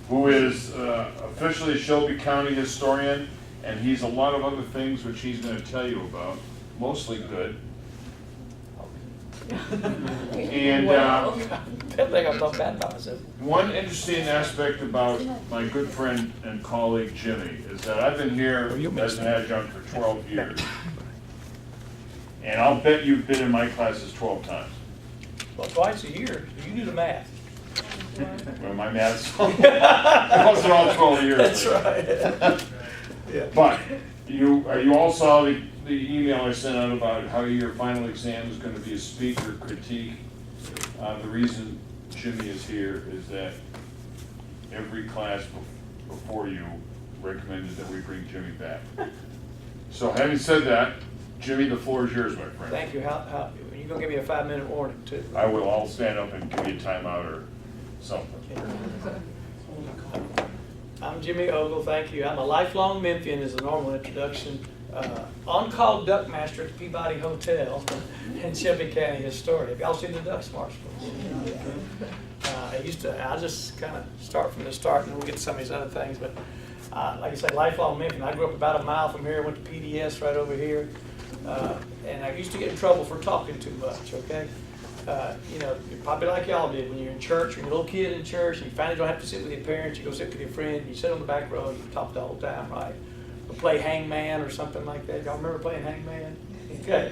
who is officially a Shelby County Historian, and he's a lot of other things which he's going to tell you about, mostly good. And I think I'm talking bad about myself. one interesting aspect about my good friend and colleague Jimmy is that I've been here as an adjunct for 12 years. And I'll bet you've been in my classes 12 times. Well, twice a year, you do the math. Well, my math's, it wasn't all 12 years. That's right. Yeah. But you all saw the email I sent out about how your final exam is going to be a speech or critique. The reason Jimmy is here is that every class before you recommended that we bring Jimmy back. So having said that, Jimmy, the floor is yours, my friend. Thank you. How you're gonna give me a 5-minute warning too? I will. I'll stand up and give you a timeout or something. I'm Jimmy Ogle, thank you. I'm a lifelong Memphian is a normal introduction. On-call duck master at Peabody Hotel and Shelby County Historian. Have y'all seen the Ducks March? I'll just kind of start from the start and we'll get to some of these other things. But like I say, lifelong Memphian. I grew up about a mile from here, went to PDS right over here. And I used to get in trouble for talking too much, okay? You're probably like y'all did when you're in church, when you're a little kid in church, and you finally don't have to sit with your parents, you go sit with your friend, you sit on the back row, and you talk the whole time, right? Or play hangman or something like that. Y'all remember playing hangman? Okay.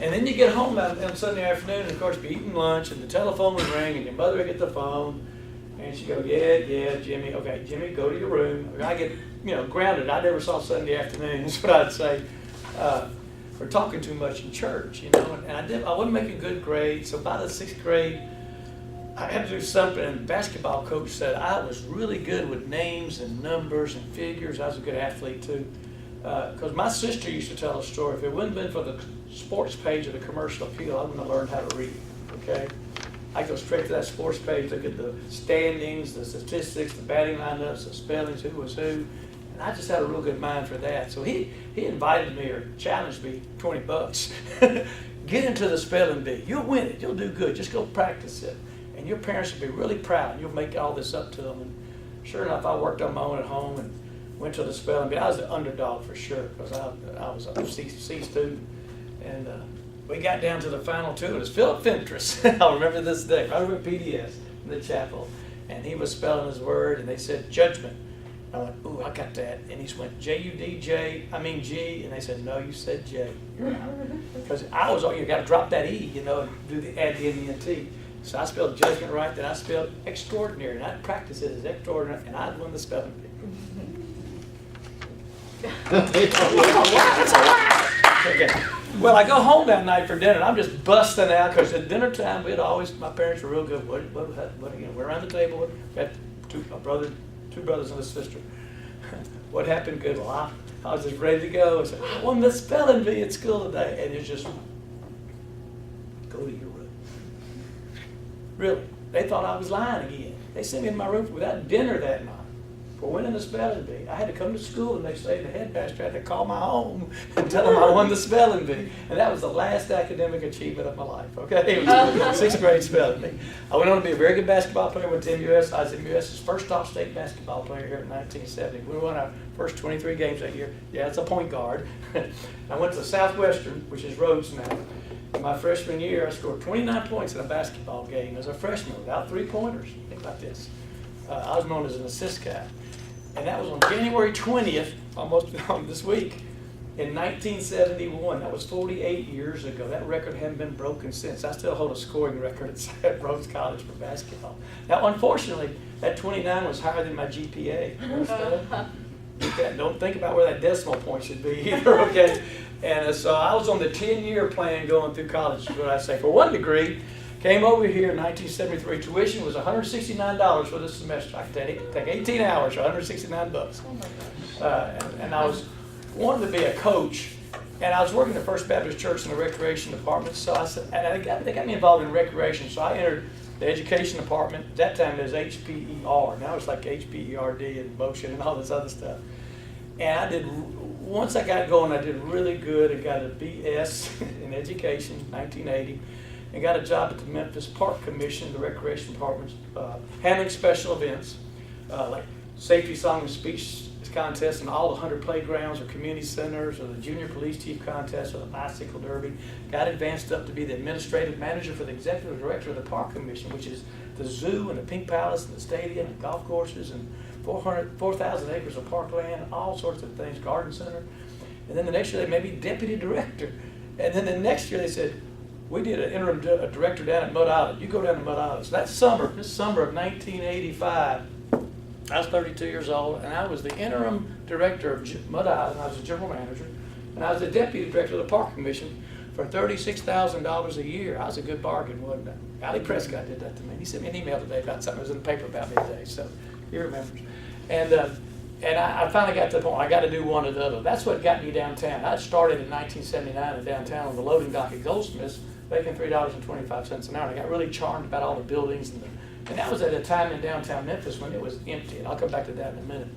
And then you get home on Sunday afternoon, and of course, you're eating lunch, and the telephone would ring, and your mother would get the phone, and she'd go, yeah, Jimmy, okay, Jimmy, go to your room. I get, grounded. I never saw Sunday afternoon, is what I'd say. For talking too much in church, and I wasn't making good grades, so by the 6th grade, I had to do something, and the basketball coach said I was really good with names and numbers and figures. I was a good athlete too, because my sister used to tell a story. If it wouldn't have been for the sports page of the Commercial Appeal, I wouldn't have learned how to read, okay? I go straight to that sports page, look at the standings, the statistics, the batting lineups, the spellings, who was who. And I just had a real good mind for that. So he invited me or challenged me, $20. Get into the spelling bee. You'll win it. You'll do good. Just go practice it. And your parents will be really proud. You'll make all this up to them. And sure enough, I worked on my own at home and went to the spelling bee. I was the underdog for sure because I was a C student. And we got down to the final two. It was Philip Fentress. I'll remember this day. Right over at PDS in the chapel. And he was spelling his word, and they said judgment. I went, ooh, I got that. And he went, G. And they said, no, you said J. You're out. Because you got to drop that E, and add the N-E-N-T. So I spelled judgment right, then I spelled extraordinary, and I'd practice it as extraordinary, and I'd won the spelling bee. That's a lot. Okay. Well, I go home that night for dinner, and I'm just busting out, because at dinner time, my parents were real good. We're around the table, we had two brothers and a sister. What happened? Good. Well, I was just ready to go. I said, I won the spelling bee at school today. And it's just, go to your room. Really. They thought I was lying again. They sent me in my room without dinner that night for winning the spelling bee. I had to come to school the next day, and the headmaster had to call my home and tell them I won the spelling bee. And that was the last academic achievement of my life, okay? It was 6th grade spelling bee. I went on to be a very good basketball player, went to MUS. I was MUS's first all-state basketball player here in 1970. We won our first 23 games that year. Yeah, it's a point guard. I went to Southwestern, which is Rhodes now. In my freshman year, I scored 29 points in a basketball game as a freshman without three-pointers. Think about this. I was known as an assist guy. And that was on January 20th, almost this week, in 1971. That was 48 years ago. That record hadn't been broken since. I still hold a scoring record at Rhodes College for basketball. Now, unfortunately, that 29 was higher than my GPA. Don't think about where that decimal point should be either, okay? And so I was on the 10-year plan going through college, is what I say. For one degree, came over here in 1973. Tuition was $169 for this semester. I could take 18 hours for $169. And I wanted to be a coach, and I was working at First Baptist Church in the recreation department. So I said, and they got me involved in recreation. So I entered the education department. At that time it was HPER. Now it's like HPERD and motion and all this other stuff. And once I got going, I did really good. I got a BS in education, 1980. And got a job at the Memphis Park Commission, the recreation department, handling special events. like safety song and speech contests in all the 100 playgrounds or community centers, or the junior police chief contest, or the bicycle derby. Got advanced up to be the administrative manager for the executive director of the Park Commission, which is the zoo and the Pink Palace and the stadium and golf courses and 4,000 acres of parkland, all sorts of things, garden center. And then the next year they made me deputy director. And then the next year they said, we did an interim director down at Mud Island. You go down to Mud Island. So this summer of 1985, I was 32 years old, and I was the interim director of Mud Island. I was the general manager, and I was the deputy director of the Park Commission for $36,000 a year. I was a good bargain, wasn't I? Ali Prescott did that to me. He sent me an email today about something that was in the paper about me today, so he remembers. And I finally got to the point I got to do one or the other. That's what got me downtown. I started in 1979 in downtown on the loading dock at Goldsmiths, making $3.25 an hour. And I got really charmed about all the buildings and that was at a time in downtown Memphis when it was empty, and I'll come back to that in a minute.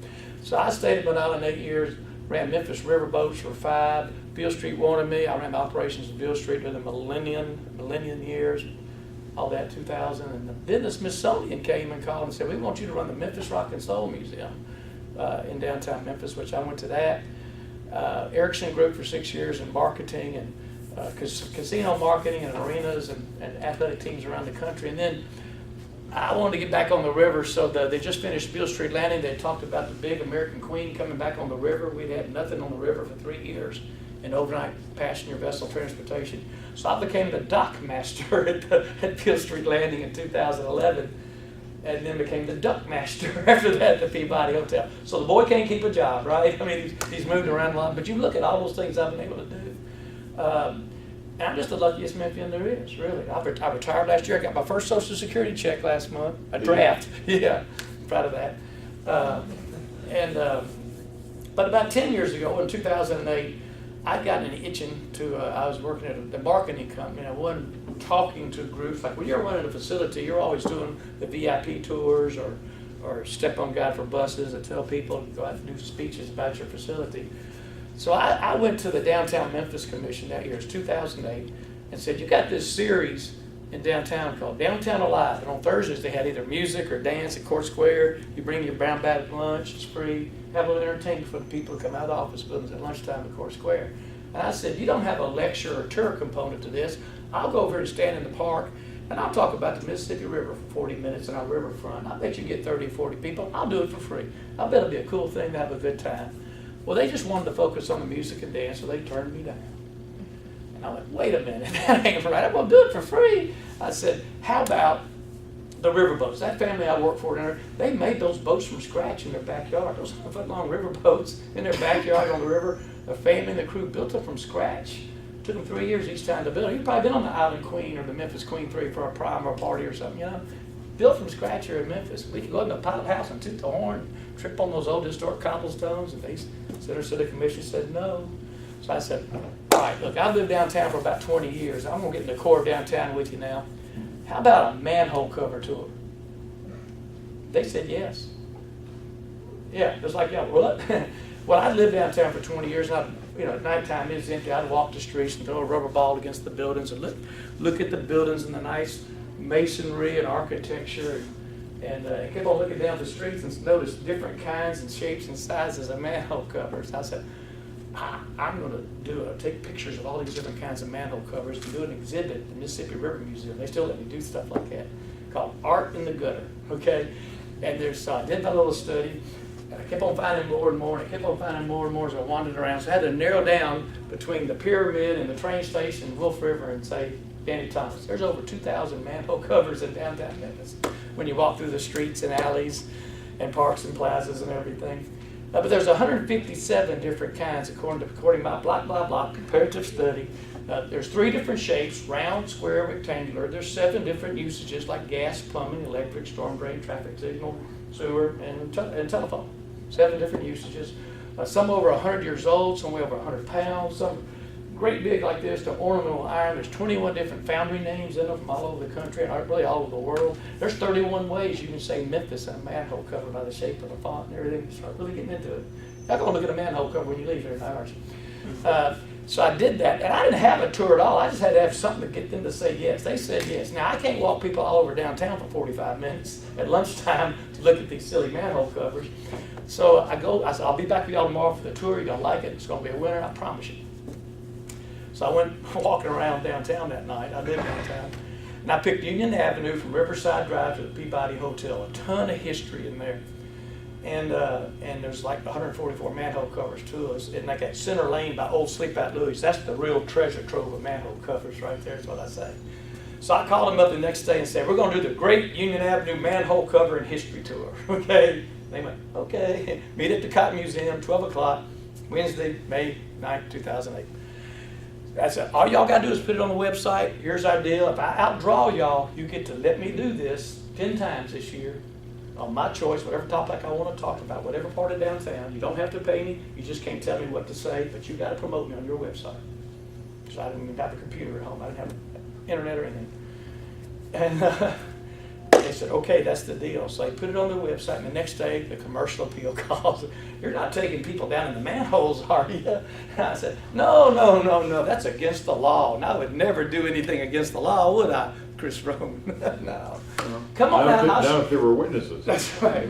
So I stayed at Mud Island 8 years, ran Memphis riverboats for 5. Beale Street wanted me. I ran the operations of Beale Street during the millennium years, all that 2000. And then the Smithsonian came and called and said, we want you to run the Memphis Rock and Soul Museum in downtown Memphis, which I went to that. Erickson Group for 6 years in marketing and casino marketing and arenas and athletic teams around the country. And then I wanted to get back on the river, so they just finished Beale Street Landing. They talked about the big American Queen coming back on the river. We'd had nothing on the river for 3 years in overnight passenger vessel transportation. So I became the dock master at Beale Street Landing in 2011, and then became the duck master after that at the Peabody Hotel. So the boy can't keep a job, right? I mean, he's moved around a lot, but you look at all those things I've been able to do. And I'm just the luckiest Memphian there is, really. I retired last year. I got my first Social Security check last month. A draft. Yeah, proud of that. But about 10 years ago, in 2008, I'd gotten an itching to, I was working at a marketing company. I wasn't talking to groups. Like when you're running a facility, you're always doing the VIP tours or step-on guide for buses that tell people to go out and do speeches about your facility. So I went to the Downtown Memphis Commission that year, it was 2008, and said, you got this series in downtown called Downtown Alive. And on Thursdays they had either music or dance at Court Square. You bring your brown bag lunch, it's free. Have a little entertainment for the people who come out of the office buildings at lunchtime at Court Square. And I said, you don't have a lecture or tour component to this. I'll go over and stand in the park and I'll talk about the Mississippi River for 40 minutes on our riverfront. I bet you get 30 or 40 people. I'll do it for free. I bet it'll be a cool thing to have a good time. Well, they just wanted to focus on the music and dance, so they turned me down. And I went, wait a minute, that ain't right. I won't do it for free. I said, how about the riverboats? That family I work for, they made those boats from scratch in their backyard. Those 100-foot-long riverboats in their backyard on the river. The family and the crew built them from scratch. It took them 3 years each time to build. You've probably been on the Island Queen or the Memphis Queen 3 for a prom or a party or something, you know. Built from scratch here in Memphis. We could go in the pilot house and toot the horn, trip on those old historic cobblestones, and they City Commission said no. So I said, all right, look, I've lived downtown for about 20 years. I'm going to get in the core of downtown with you now. How about a manhole cover tour? They said yes. Yeah, just like y'all. What? Well, I lived downtown for 20 years, and at nighttime it was empty. I'd walk the streets and throw a rubber ball against the buildings and look at the buildings and the nice masonry and architecture, and I kept on looking down the streets and noticed different kinds and shapes and sizes of manhole covers. I said, I'm going to take pictures of all these different kinds of manhole covers and do an exhibit at the Mississippi River Museum. They still let me do stuff like that, called Art in the Gutter, okay? And I did my little study, and I kept on finding more and more, and I kept on finding more and more as I wandered around. So I had to narrow down between the pyramid and the train station, Wolf River, and say, Danny Thomas. There's over 2,000 manhole covers in downtown Memphis when you walk through the streets and alleys and parks and plazas and everything. But there's 157 different kinds according to my block comparative study. There's 3 different shapes, round, square, rectangular. There's 7 different usages like gas, plumbing, electric, storm drain, traffic signal, sewer, and telephone. 7 different usages. Some over 100 years old, some weigh over 100 pounds, some great big like this to ornamental iron. There's 21 different foundry names in them from all over the country and really all over the world. There's 31 ways you can say Memphis in a manhole cover by the shape of the font and everything. You start really getting into it. You're not going to look at a manhole cover when you leave here, aren't you? So I did that, and I didn't have a tour at all. I just had to have something to get them to say yes. They said yes. Now, I can't walk people all over downtown for 45 minutes at lunchtime to look at these silly manhole covers. So I said, I'll be back with y'all tomorrow for the tour. You're going to like it. It's going to be a winner, I promise you. So I went walking around downtown that night. I live downtown. And I picked Union Avenue from Riverside Drive to the Peabody Hotel. A ton of history in there. And there's like 144 manhole covers to us. And like that center lane by Old Sleepout Louis, that's the real treasure trove of manhole covers right there, is what I say. So I called them up the next day and said, we're going to do the Great Union Avenue Manhole Cover and History Tour, okay? They went, okay. Meet at the Cotton Museum, 12 o'clock, Wednesday, May 9th, 2008. I said, all y'all got to do is put it on the website. Here's our deal. If I outdraw y'all, you get to let me do this 10 times this year on my choice, whatever topic I want to talk about, whatever part of downtown. You don't have to pay me. You just can't tell me what to say, but you got to promote me on your website. So I didn't even have a computer at home. I didn't have internet or anything. And they said, okay, that's the deal. So they put it on their website, and the next day, the commercial appeal calls. You're not taking people down in the manholes, are you? And I said, no, that's against the law. And I would never do anything against the law, would I, Chris Rome? No. Come on down. Not if there were witnesses. That's right.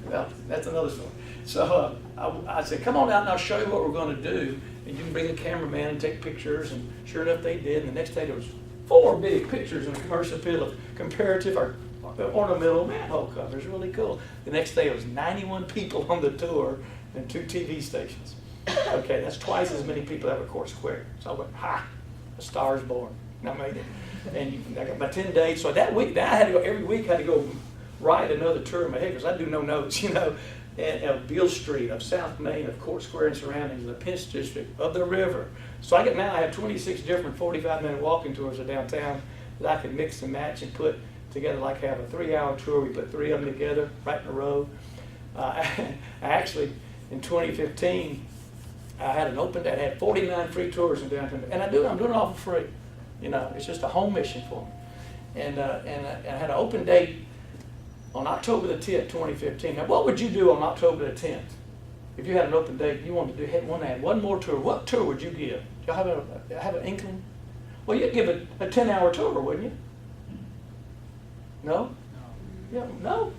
Well, that's another story. So I said, come on out and I'll show you what we're going to do. And you can bring a cameraman and take pictures. And sure enough, they did. And the next day, there was 4 big pictures in the commercial appeal of comparative or ornamental manhole covers. Really cool. The next day, it was 91 people on the tour and 2 TV stations. Okay, that's twice as many people that were Court Square. So I went, ha, a star is born. And I made it. And I got my 10 days. So that week, I had to go, every week I had to go write another tour in my head because I do no notes, you know, of Beale Street, of South Main, of Court Square and surroundings, of the Pence District, of the river. So I have 26 different 45-minute walking tours of downtown that I can mix and match and put together, like have a 3-hour tour. We put 3 of them together right in a row. I actually, in 2015, I had an open day. I had 49 free tours in downtown. And I'm doing it all for free. You know, it's just a home mission for me. And I had an open date on October the 10th, 2015. Now, what would you do on October the 10th? If you had an open date, you wanted to do one more tour, what tour would you give? Do y'all have an inkling? Well, you'd give a 10-hour tour, wouldn't you? No? Yeah, no?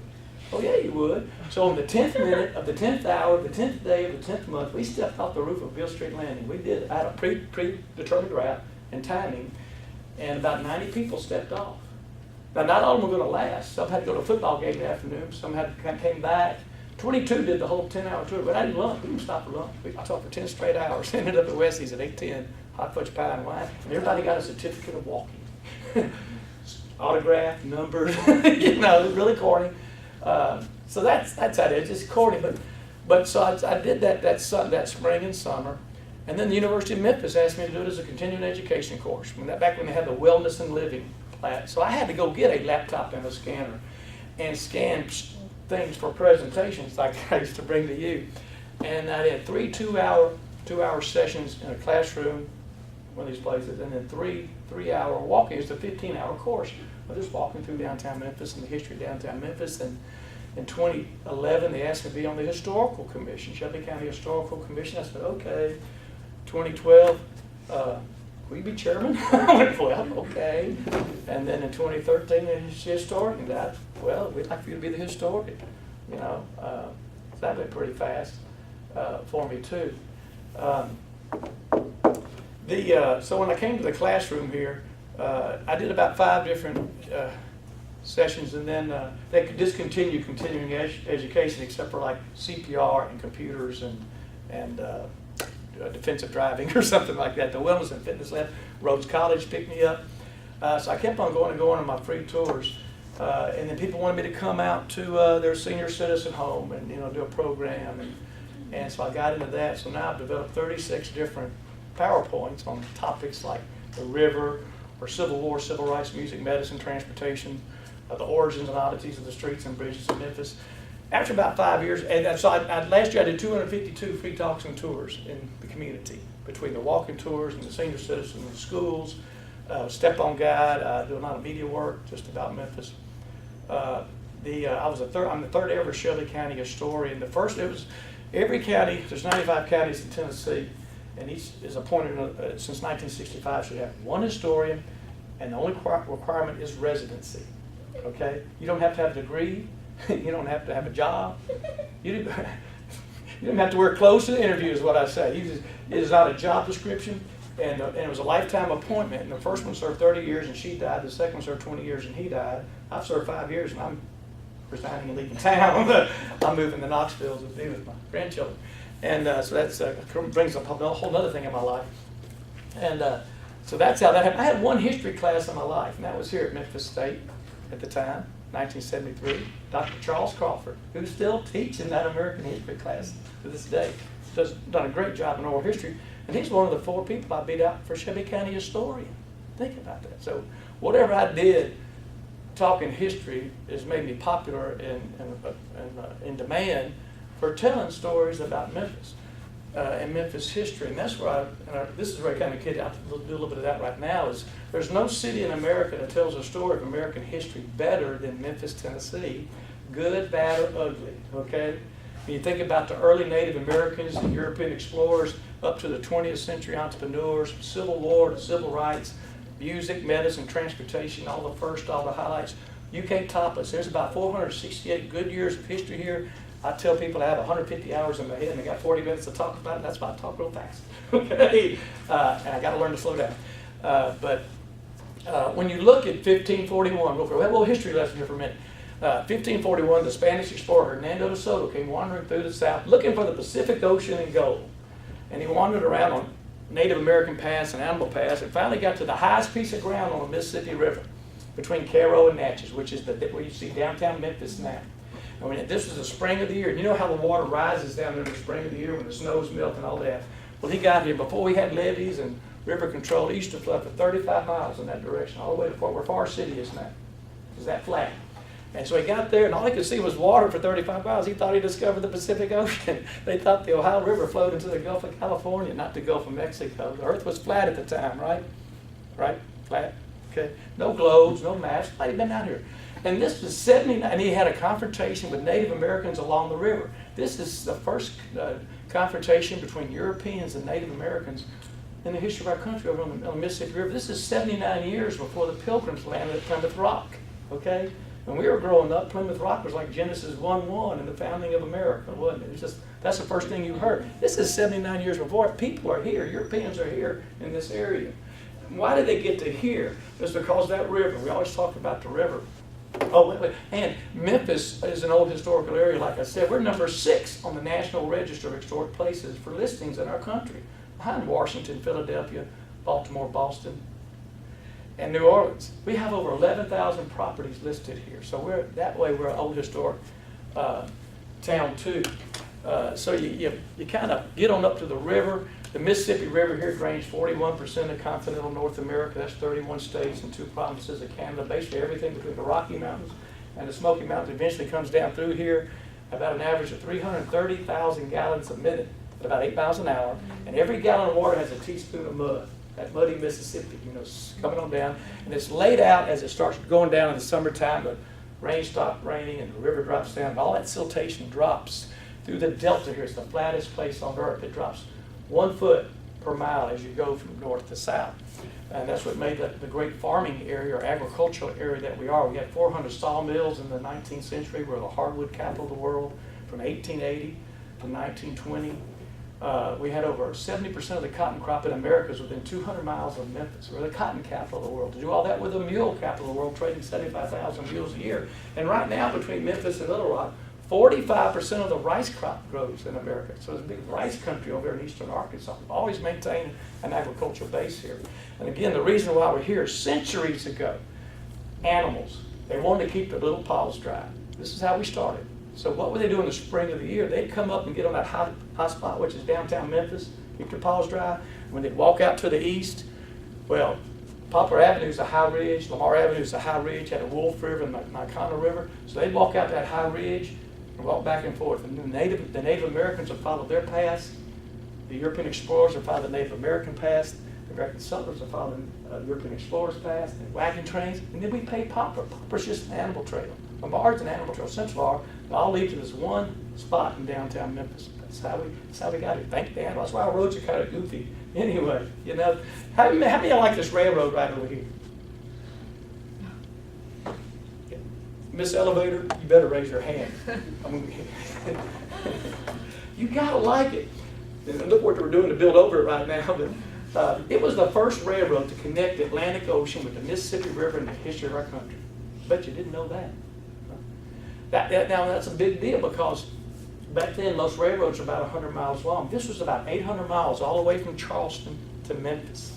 Oh, yeah, you would. So on the 10th minute of the 10th hour, the 10th day of the 10th month, we stepped off the roof of Beale Street Landing. I had a predetermined route and timing, and about 90 people stepped off. Now, not all of them were going to last. Some had to go to a football game in the afternoon. Some came back. 22 did the whole 10-hour tour, but I didn't lunch. We didn't stop for lunch. I talked for 10 straight hours. Ended up at Wesley's at 8:10, hot fudge pie and wine. And everybody got a certificate of walking. Autograph, numbered, you know, really corny. So that's how it is, just corny. But so I did that spring and summer. And then the University of Memphis asked me to do it as a continuing education course, back when they had the wellness and living class. So I had to go get a laptop and a scanner and scan things for presentations like I used to bring to you. And I did 3 two-hour sessions in a classroom, one of these places, and then 3-hour walking. It's a 15-hour course. I'm just walking through downtown Memphis and the history of downtown Memphis. And in 2011, they asked me to be on the Historical Commission, Shelby County Historical Commission. I said, okay. 2012, will you be chairman? I went, well, okay. And then in 2013, it's historian. Well, we'd like for you to be the historian. You know, that went pretty fast for me too. So when I came to the classroom here, I did about 5 different sessions, and then they could discontinue continuing education except for like CPR and computers and defensive driving or something like that. The Wellness and Fitness Lab, Rhodes College picked me up. So I kept on going on my free tours. And then people wanted me to come out to their senior citizen home and, you know, do a program. And so I got into that. So now I've developed 36 different PowerPoints on topics like the river or Civil War, civil rights, music, medicine, transportation, the origins and oddities of the streets and bridges of Memphis. After about 5 years, and so last year I did 252 free talks and tours in the community, between the walking tours and the senior citizens and the schools, step-on guide. I do a lot of media work just about Memphis. I'm the third ever Shelby County historian. Every county, there's 95 counties in Tennessee, and each is appointed since 1965. So you have one historian, and the only requirement is residency. Okay, you don't have to have a degree, you don't have to have a job, you don't have to wear clothes to the interview, is what I say. It is not a job description, and it was a lifetime appointment. And the first one served 30 years and she died. The second one served 20 years and he died. I've served 5 years and I'm resigning and leaving town. I'm moving to Knoxville to be with my grandchildren. And so that's brings up a whole other thing in my life. And so that's how that happened. I had one history class in my life, and that was here at Memphis State at the time, 1973. Dr. Charles Crawford, who's still teaching that American history class to this day. Has done a great job in oral history. And he's one of the 4 people I beat out for Shelby County Historian. Think about that. So whatever I did talking history has made me popular and in demand for telling stories about Memphis and Memphis history. And that's where this is where I kind of kid out to do a little bit of that right now. Is there's no city in America that tells a story of American history better than Memphis, Tennessee, good, bad, or ugly. Okay. When you think about the early Native Americans and European explorers up to the 20th century entrepreneurs, Civil War, civil rights, music, medicine, transportation, all the highlights, you can't top us. There's about 468 good years of history here. I tell people I have 150 hours in my head and I got 40 minutes to talk about it. That's why I talk real fast. Okay, and I got to learn to slow down. But when you look at 1541, we'll have a little history lesson here for a minute. 1541, the Spanish explorer Hernando de Soto came wandering through the south looking for the Pacific Ocean and gold. And he wandered around on Native American pass and Animal Pass and finally got to the highest piece of ground on the Mississippi River between Cairo and Natchez, which is where you see downtown Memphis now. I mean, this was the spring of the year. And you know how the water rises down there in the spring of the year when the snows melt and all that? Well, he got here before we had levees and river control. He used to flood for 35 miles in that direction, all the way to where Far City is now. It was that flat. And so he got there, and all he could see was water for 35 miles. He thought he discovered the Pacific Ocean. They thought the Ohio River flowed into the Gulf of California, not the Gulf of Mexico. The earth was flat at the time, right? Right? Flat? Okay. No globes, no maps. Nobody been out here. And this was 79, and he had a confrontation with Native Americans along the river. This is the first confrontation between Europeans and Native Americans in the history of our country over on the Mississippi River. This is 79 years before the Pilgrims landed at Plymouth Rock, okay? When we were growing up, Plymouth Rock was like Genesis 1:1 and the founding of America, wasn't it? It's just, that's the first thing you heard. This is 79 years before. People are here. Europeans are here in this area. Why did they get to here? It's because that river. We always talk about the river. Oh, wait. And Memphis is an old historical area, like I said. We're number 6 on the National Register of Historic Places for listings in our country, behind Washington, Philadelphia, Baltimore, Boston, and New Orleans. We have over 11,000 properties listed here. So we're an old historic town too. So you kind of get on up to the river. The Mississippi River here drains 41% of continental North America. That's 31 states and 2 provinces of Canada. Basically everything between the Rocky Mountains and the Smoky Mountains eventually comes down through here, about an average of 330,000 gallons a minute at about 8 miles an hour. And every gallon of water has a teaspoon of mud. That muddy Mississippi, coming on down. And it's laid out as it starts going down in the summertime. The rain stops raining and the river drops down. And all that siltation drops through the delta here. It's the flattest place on earth. It drops 1 foot per mile as you go from north to south. And that's what made the great farming area or agricultural area that we are. We had 400 sawmills in the 19th century. We're the hardwood capital of the world from 1880 to 1920. We had over 70% of the cotton crop in America is within 200 miles of Memphis. We're the cotton capital of the world. To do all that with a mule capital of the world, trading 75,000 mules a year. And right now, between Memphis and Little Rock, 45% of the rice crop grows in America. So it's a big rice country over in eastern Arkansas. We've always maintained an agricultural base here. And again, the reason why we're here, centuries ago, animals, they wanted to keep their little paws dry. This is how we started. So what would they do in the spring of the year? They'd come up and get on that hot spot, which is downtown Memphis, keep their paws dry. When they'd walk out to the east, well, Poplar Avenue is a high ridge, Lamar Avenue is a high ridge, had a Wolf River and the Nicona River. So they'd walk out that high ridge and walk back and forth. And the Native Americans would follow their paths. The European explorers would follow the Native American paths. The American settlers would follow the European explorers' paths and wagon trains. And then we paid Poplar. Poplar's just an animal trail. Menards and Animal Control Central are, they all lead to this one spot in downtown Memphis. That's how we got it. Thank the animal. That's why our roads are kind of goofy. Anyway, you know, how many of you like this railroad right over here? Miss Elevator, you better raise your hand. You gotta like it. And look what we're doing to build over it right now. But it was the first railroad to connect the Atlantic Ocean with the Mississippi River in the history of our country. Bet you didn't know that. Now that's a big deal because back then most railroads were about 100 miles long. This was about 800 miles all the way from Charleston to Memphis.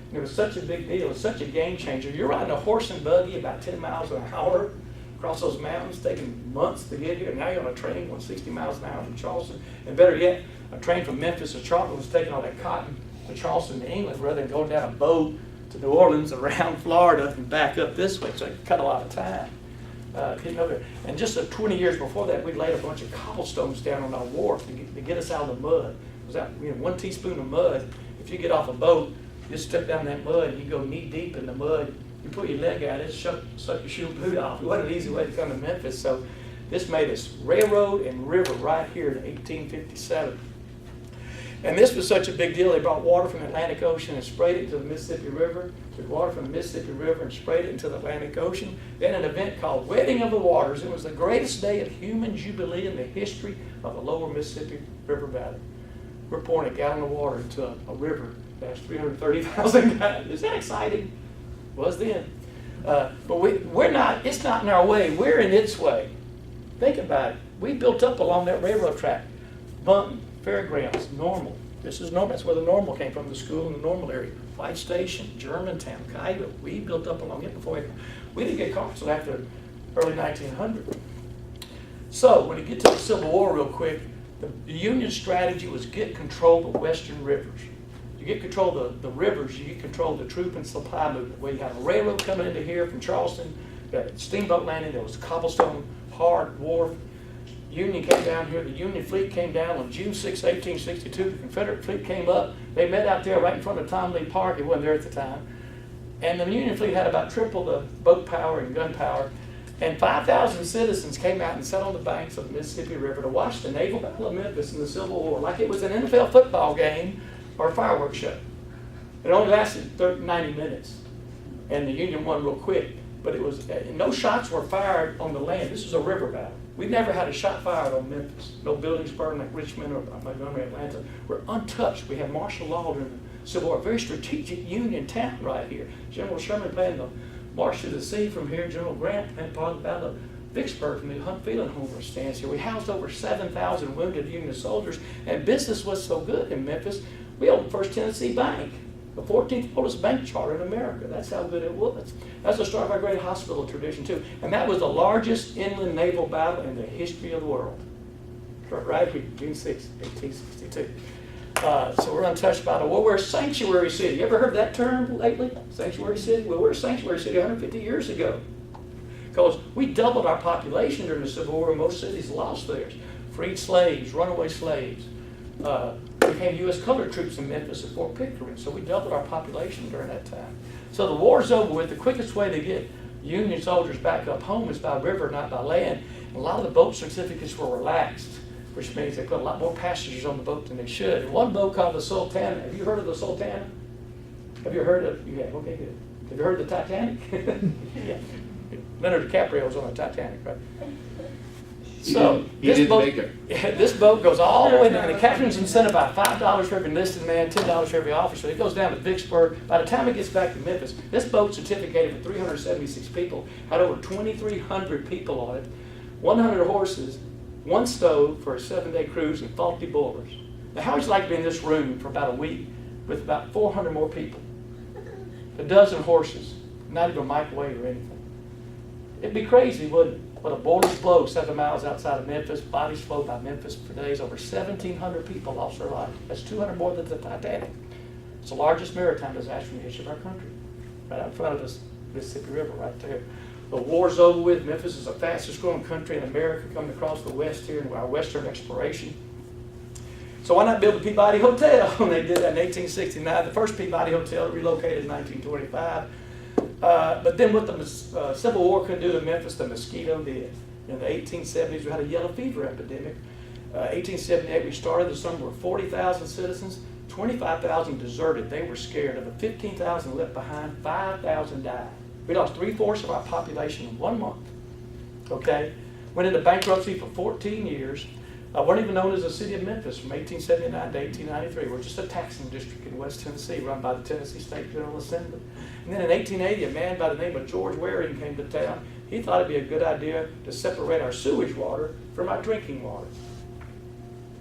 And it was such a big deal. It was such a game changer. You're riding a horse and buggy about 10 miles an hour across those mountains, taking months to get here. And now you're on a train going 60 miles an hour from Charleston. And better yet, a train from Memphis to Charleston was taking all that cotton to Charleston to England rather than going down a boat to New Orleans, around Florida, and back up this way. So it cut a lot of time. Getting over there. And just 20 years before that, we laid a bunch of cobblestones down on our wharf to get us out of the mud. It was that, 1 teaspoon of mud. If you get off a boat, you step down that mud and you go knee deep in the mud. You put your leg out, it suck your shoe boot off. It wasn't an easy way to come to Memphis. So this made us railroad and river right here in 1857. And this was such a big deal. They brought water from the Atlantic Ocean and sprayed it into the Mississippi River. Took water from the Mississippi River and sprayed it into the Atlantic Ocean. Then an event called Wedding of the Waters. It was the greatest day of human jubilee in the history of the lower Mississippi River Valley. We're pouring a gallon of water into a river that's 330,000 gallons. Is that exciting? Was then. But we're not, it's not in our way. We're in its way. Think about it. We built up along that railroad track. Bunton, Fairgrounds, Normal. This is Normal. That's where the Normal came from, the school in the Normal area. White Station, Germantown, Cairo. We built up along it before we didn't get caught until after early 1900. So when you get to the Civil War real quick, the Union strategy was get control of western rivers. You get control of the rivers, you get control of the troop and supply movement. Where you have a railroad coming into here from Charleston, you had a steamboat landing, there was cobblestone, hard wharf. Union came down here, the Union fleet came down on June 6, 1862. The Confederate fleet came up. They met out there right in front of Tom Lee Park. It wasn't there at the time. And the Union fleet had about triple the boat power and gun power. And 5,000 citizens came out and sat on the banks of the Mississippi River to watch the Naval Battle of Memphis in the Civil War, like it was an NFL football game or a fireworks show. It only lasted 90 minutes. And the Union won real quick. But it was, no shots were fired on the land. This was a river battle. We never had a shot fired on Memphis. No buildings burned like Richmond or Montgomery, Atlanta. We're untouched. We have martial law during the Civil War. A very strategic Union town right here. General Sherman planned the march to the sea from here. General Grant planned part of the Battle of Vicksburg from the Hunt-Fieldhofer stands here. We housed over 7,000 wounded Union soldiers, and business was so good in Memphis, we owned the First Tennessee Bank, the 14th oldest bank charter in America. That's how good it was. That's the start of our great hospital tradition, too. And that was the largest inland naval battle in the history of the world. Right here, June 6, 1862. So we're untouched by it. Well, we're a sanctuary city. You ever heard that term lately? Sanctuary city? Well, we're a sanctuary city 150 years ago. Because we doubled our population during the Civil War, and most cities lost theirs. Freed slaves, runaway slaves. Became U.S. colored troops in Memphis at Fort Pickering. So we doubled our population during that time. So the war's over with. The quickest way to get Union soldiers back up home is by river, not by land. And a lot of the boat certificates were relaxed, which means they put a lot more passengers on the boat than they should. And one boat called the Sultana. Have you heard of the Sultana? Have you heard of? You have. Okay, good. Have you heard of the Titanic? Yeah. Leonardo DiCaprio's on the Titanic, right? So this boat goes all the way down. The captain's incentivized $5 for every enlisted man, $10 for every officer. It goes down to Vicksburg. By the time it gets back to Memphis, this boat's certificated for 376 people, had over 2,300 people on it, 100 horses, one stove for a 7-day cruise, and faulty boilers. Now, how would you like to be in this room for about a week with about 400 more people, a dozen horses, not even a microwave or anything? It'd be crazy, wouldn't it? But a boilers blow 7 miles outside of Memphis, bodies float by Memphis for days. Over 1,700 people lost their life. That's 200 more than the Titanic. It's the largest maritime disaster in the history of our country. Right out in front of us, Mississippi River right there. The war's over with. Memphis is the fastest growing country in America coming across the west here in our western exploration. So why not build the Peabody Hotel? And they did that in 1869. The first Peabody Hotel relocated in 1925. But then what the Civil War couldn't do to Memphis, the mosquito did. In the 1870s, we had a yellow fever epidemic. 1878, we started. The summer were 40,000 citizens, 25,000 deserted. They were scared. Of the 15,000 left behind, 5,000 died. We lost 3/4 of our population in 1 month. Okay? Went into bankruptcy for 14 years. Weren't even known as the city of Memphis from 1879 to 1893. We're just a taxing district in West Tennessee run by the Tennessee State General Assembly. And then in 1880, a man by the name of George Waring came to town. He thought it'd be a good idea to separate our sewage water from our drinking water.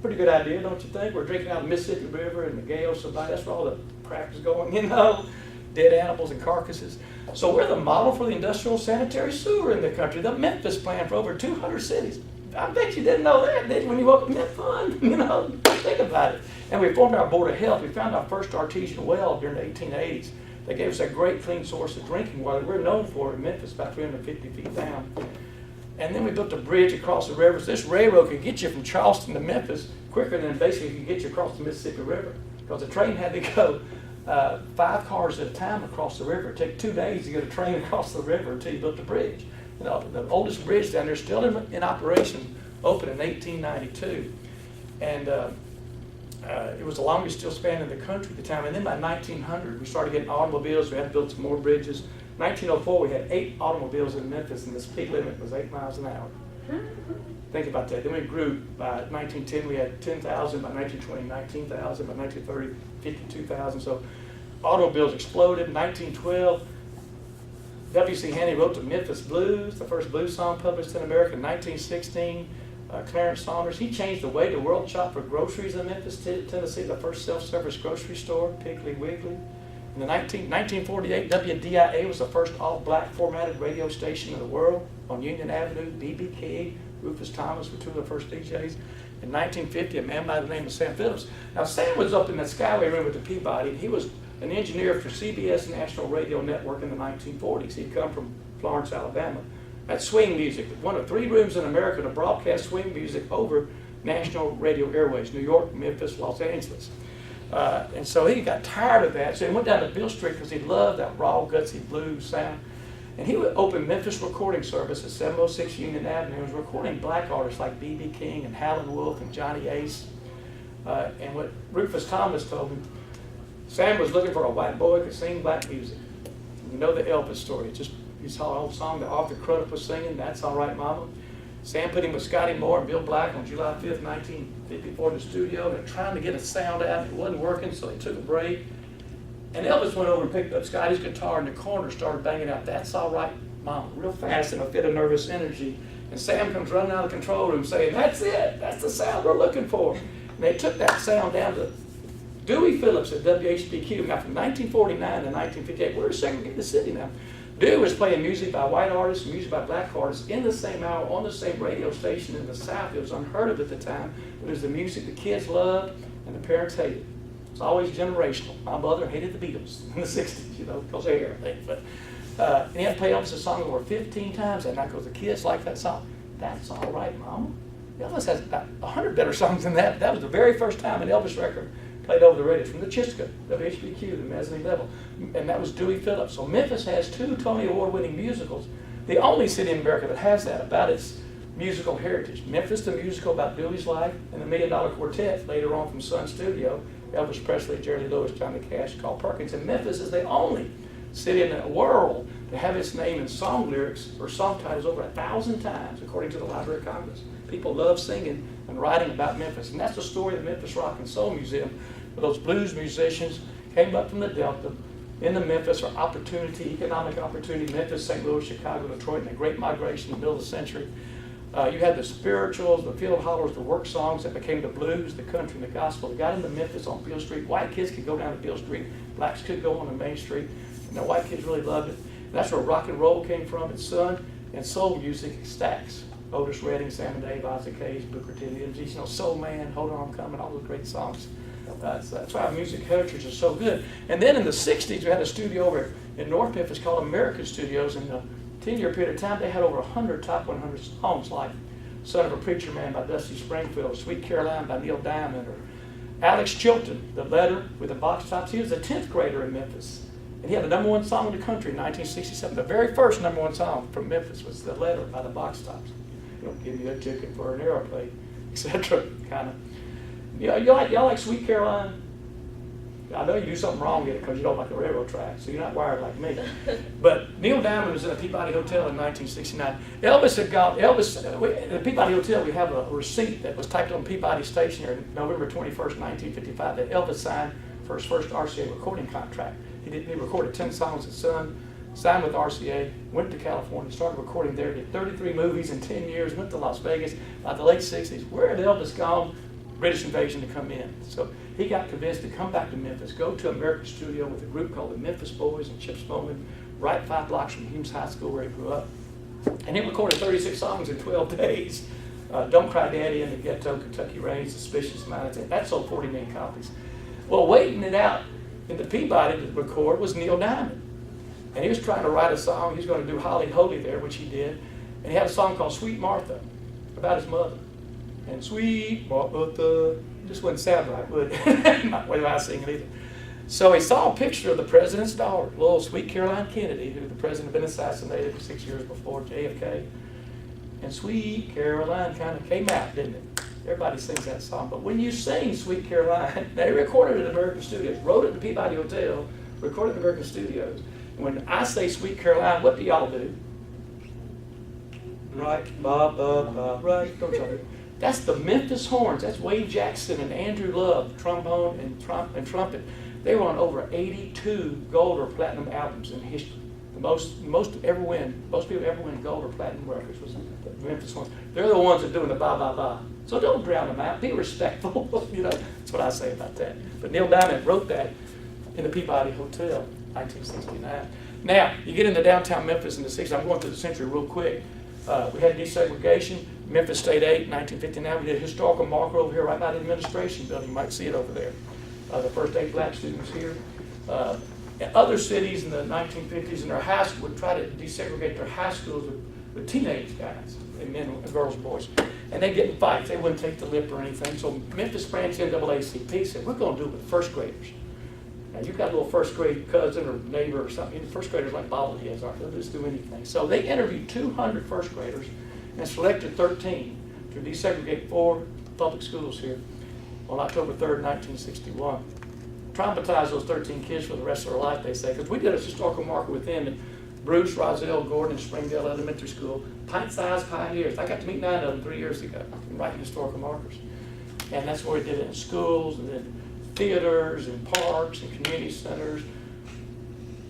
Pretty good idea, don't you think? We're drinking out of the Mississippi River and the Gale, so that's where all the crap is going, you know, dead animals and carcasses. So we're the model for the industrial sanitary sewer in the country, the Memphis plan for over 200 cities. I bet you didn't know that, did you, when you woke up in that fun, you know, think about it. And we formed our Board of Health. We found our first artesian well during the 1880s. They gave us a great clean source of drinking water. We're known for it in Memphis, about 350 feet down. And then we built a bridge across the river. So this railroad could get you from Charleston to Memphis quicker than basically could get you across the Mississippi River. Because the train had to go 5 cars at a time across the river. It'd take 2 days to get a train across the river until you built the bridge. You know, the oldest bridge down there is still in operation, opened in 1892. And it was the longest still span in the country at the time. And then by 1900, we started getting automobiles. We had to build some more bridges. 1904, we had 8 automobiles in Memphis, and the speed limit was 8 miles an hour. Think about that. Then we grew. By 1910, we had 10,000. By 1920, 19,000. By 1930, 52,000. So automobiles exploded. In 1912, W.C. Haney wrote the Memphis Blues, the first blues song published in America. In 1916, Clarence Saunders, he changed the way the world shopped for groceries in Memphis, Tennessee, the first self-service grocery store, Piggly Wiggly. In the 1948, WDIA was the first all-black formatted radio station in the world on Union Avenue. B.B. King, Rufus Thomas were 2 of the first DJs. In 1950, a man by the name of Sam Phillips. Now, Sam was up in that Skyway room with the Peabody. He was an engineer for CBS National Radio Network in the 1940s. He'd come from Florence, Alabama. That's swing music. One of 3 rooms in America to broadcast swing music over national radio airways, New York, Memphis, Los Angeles. And so he got tired of that, so he went down to Beale Street because he loved that raw, gutsy blues sound. And he would open Memphis Recording Service at 706 Union Avenue. He was recording black artists like B.B. King and Howlin' Wolf and Johnny Ace. And what Rufus Thomas told me, Sam was looking for a white boy who could sing black music. You know the Elvis story. You saw an old song that Arthur Crudup was singing, That's All Right, Mama. Sam put him with Scotty Moore and Bill Black on July 5th, 1954 in the studio. They're trying to get a sound out. It wasn't working, so they took a break. And Elvis went over and picked up Scotty's guitar in the corner, started banging out That's All Right, Mama, real fast in a fit of nervous energy. And Sam comes running out of the control room saying, that's it, that's the sound we're looking for. And they took that sound down to Dewey Phillips at WHBQ. Now from 1949 to 1958, we're a segregated city now. Dewey was playing music by white artists, music by black artists in the same hour on the same radio station in the South. It was unheard of at the time, but it was the music the kids loved and the parents hated. It's always generational. My mother hated the Beatles in the 60s, you know, because of everything. But and he had to play Elvis' song over 15 times that night because the kids liked that song. That's All Right, Mama. Elvis has about 100 better songs than that. That was the very first time an Elvis record played over the radio from the Chisca, WHBQ, the mezzanine level. And that was Dewey Phillips. So Memphis has 2 Tony Award-winning musicals. The only city in America that has that about its musical heritage. Memphis, the musical about Dewey's life, and the $1 Million Quartet later on from Sun Studio, Elvis Presley, Jerry Lee Lewis, Johnny Cash, Carl Perkins. And Memphis is the only city in the world to have its name in song lyrics or song titles over 1,000 times, according to the Library of Congress. People love singing and writing about Memphis. And that's the story of the Memphis Rock and Soul Museum, where those blues musicians came up from the Delta into Memphis for opportunity, economic opportunity, Memphis, St. Louis, Chicago, Detroit, and the Great Migration in the middle of the century. You had the spirituals, the field hollers, the work songs that became the blues, the country, and the gospel. They got into Memphis on Beale Street. White kids could go down to Beale Street. Blacks could go on the Main Street. And the white kids really loved it. And that's where rock and roll came from. It's Sun and soul music stacks. Otis Redding, Sam and Dave, Isaac Hayes, Booker T. Williams, Soul Man, Hold On I'm Coming, all those great songs. That's why our music heritage is so good. And then in the 60s, we had a studio over in North Memphis called American Studios. In a 10-year period of time, they had over 100 top 100 songs like Son of a Preacher Man by Dusty Springfield, Sweet Caroline by Neil Diamond, or Alex Chilton, The Letter with the Box Tops. He was a 10th grader in Memphis. And he had the #1 song in the country in 1967. The very first #1 song from Memphis was The Letter by the Box Tops. You know, give me a ticket for an aeroplane, etc. kind of. You know, y'all like Sweet Caroline? I know you do something wrong in it because you don't like the railroad track, so you're not wired like me. But Neil Diamond was in a Peabody Hotel in 1969. Elvis had gone, in the Peabody Hotel, we have a receipt that was typed on Peabody Station here November 21st, 1955, that Elvis signed for his first RCA recording contract. He recorded 10 songs at Sun, signed with RCA, went to California, started recording there, did 33 movies in 10 years, went to Las Vegas. By the late 60s, where had Elvis gone? British invasion to come in. So he got convinced to come back to Memphis, go to American Studio with a group called the Memphis Boys and Chip Spoman, right 5 blocks from Humes High School where he grew up. And he recorded 36 songs in 12 days. Don't Cry Daddy, In the Ghetto, Kentucky Rain, Suspicious Minds. That sold 40 million copies. Well, waiting it out in the Peabody to record was Neil Diamond. And he was trying to write a song. He was going to do Holly Holy there, which he did. And he had a song called Sweet Martha about his mother. And Sweet Martha just wouldn't sound right, would it? Not the way I sing it either. So he saw a picture of the president's daughter, little Sweet Caroline Kennedy, who the president had been assassinated 6 years before, JFK. And Sweet Caroline kind of came out, didn't it? Everybody sings that song. But when you sing Sweet Caroline, they recorded it at American Studios, wrote it at the Peabody Hotel, recorded it at American Studios. And when I say Sweet Caroline, what do y'all do? Right, ba, ba, ba, right, don't y'all do? That's the Memphis Horns. That's Wade Jackson and Andrew Love, trombone and trumpet. They were on over 82 gold or platinum albums in history. The most people ever win gold or platinum records was the Memphis Horns. They're the ones that are doing the ba ba ba. So don't drown them out. Be respectful. You know, that's what I say about that. But Neil Diamond wrote that in the Peabody Hotel, 1969. Now you get into downtown Memphis in the 60s. I'm going through the century real quick. We had desegregation. Memphis State 8, 1959. We did a historical marker over here right by the administration building. You might see it over there. The first 8 black students here. Other cities in the 1950s in their high school would try to desegregate their high schools with teenage guys, and men, girls, and boys. And they'd get in fights. They wouldn't take the lip or anything. So Memphis branch NAACP said, we're going to do it with first graders. Now, you've got a little first grade cousin or neighbor or something. First graders like bobbleheads aren't. They'll just do anything. So they interviewed 200 first graders and selected 13 to desegregate 4 public schools here on October 3rd, 1961. Traumatized those 13 kids for the rest of their life, they say, because we did a historical marker with them in Bruce, Roselle, Gordon, and Springdale Elementary School, pint-sized pioneers. I got to meet 9 of them 3 years ago in writing historical markers. And that's where we did it in schools and then theaters and parks and community centers.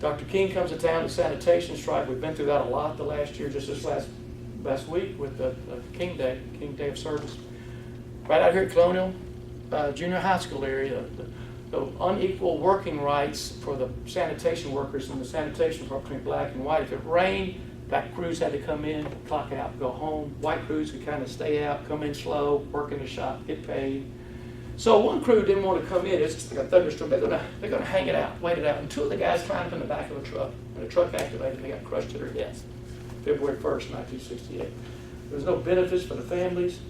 Dr. King comes to town, the sanitation strike. We've been through that a lot the last year, just this last week with the King Day of Service. Right out here at Colonial Junior High School area, the unequal working rights for the sanitation workers and the sanitation between black and white. If it rained, black crews had to come in, clock out, go home. White crews could kind of stay out, come in slow, work in the shop, get paid. So one crew didn't want to come in. It's just like a thunderstorm. They're gonna hang it out, wait it out. And 2 of the guys climbed up in the back of a truck. And the truck activated and they got crushed to their deaths. February 1st, 1968. There was no benefits for the families.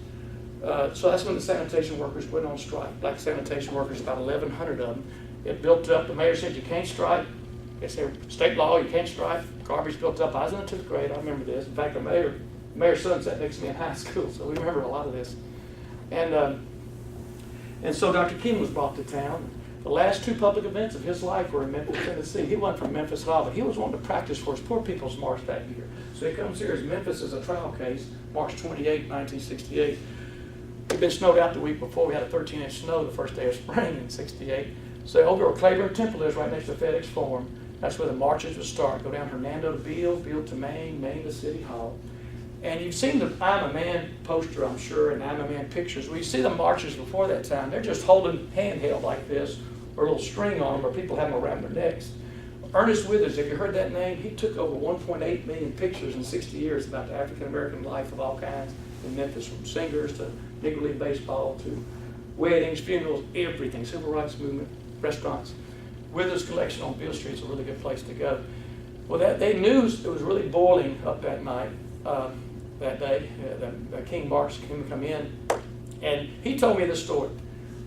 So that's when the sanitation workers went on strike. Black sanitation workers, about 1,100 of them. It built up. The mayor said you can't strike. They said state law, you can't strike. Garbage built up. I was in the 2th grade. I remember this. In fact, the mayor's son sat next to me in high school, so we remember a lot of this. And so Dr. King was brought to town. The last 2 public events of his life were in Memphis, Tennessee. He went from Memphis at all, but he was wanting to practice for his Poor People's March that year. So he comes here as Memphis as a trial case, March 28, 1968. We'd been snowed out the week before. We had a 13-inch snow the first day of spring in 68. So over where Claiborne Temple is, right next to FedEx Forum, that's where the marches would start. Go down Hernando to Beale, Beale to Maine, Maine to City Hall. And you've seen the I'm a Man poster, I'm sure, and I'm a Man pictures. Well, you see the marches before that time. They're just holding handheld like this, or a little string on them, or people have them around their necks. Ernest Withers, have you heard that name? He took over 1.8 million pictures in 60 years about the African-American life of all kinds in Memphis, from singers to Negro League baseball to weddings, funerals, everything, civil rights movement, restaurants. Withers' collection on Beale Street is a really good place to go. Well, they knew it was really boiling up that night, that day. The King March came to come in, and he told me this story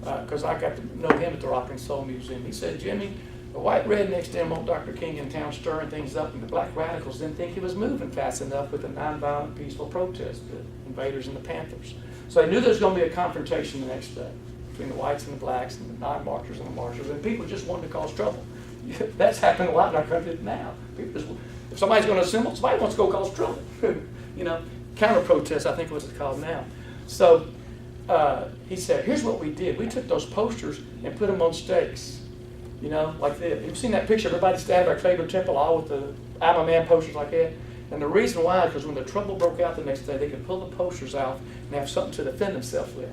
because I got to know him at the Rock and Soul Museum. He said, Jimmy, The white rednecks didn't want Dr. King in town stirring things up, and the black radicals didn't think he was moving fast enough with the nonviolent, peaceful protest, the invaders and the Panthers. So they knew there was going to be a confrontation the next day between the whites and the blacks and the non-marchers and the marchers, and people just wanted to cause trouble. That's happening a lot in our country now. People just, if somebody's going to assemble, somebody wants to go cause trouble. You know, counter-protest, I think what it's called now. So he said, here's what we did. We took those posters and put them on stakes. You know, like this. You've seen that picture, everybody standing by Cleveland Temple, all with the I'm a Man posters like that. And the reason why is because when the trouble broke out the next day, they could pull the posters out and have something to defend themselves with.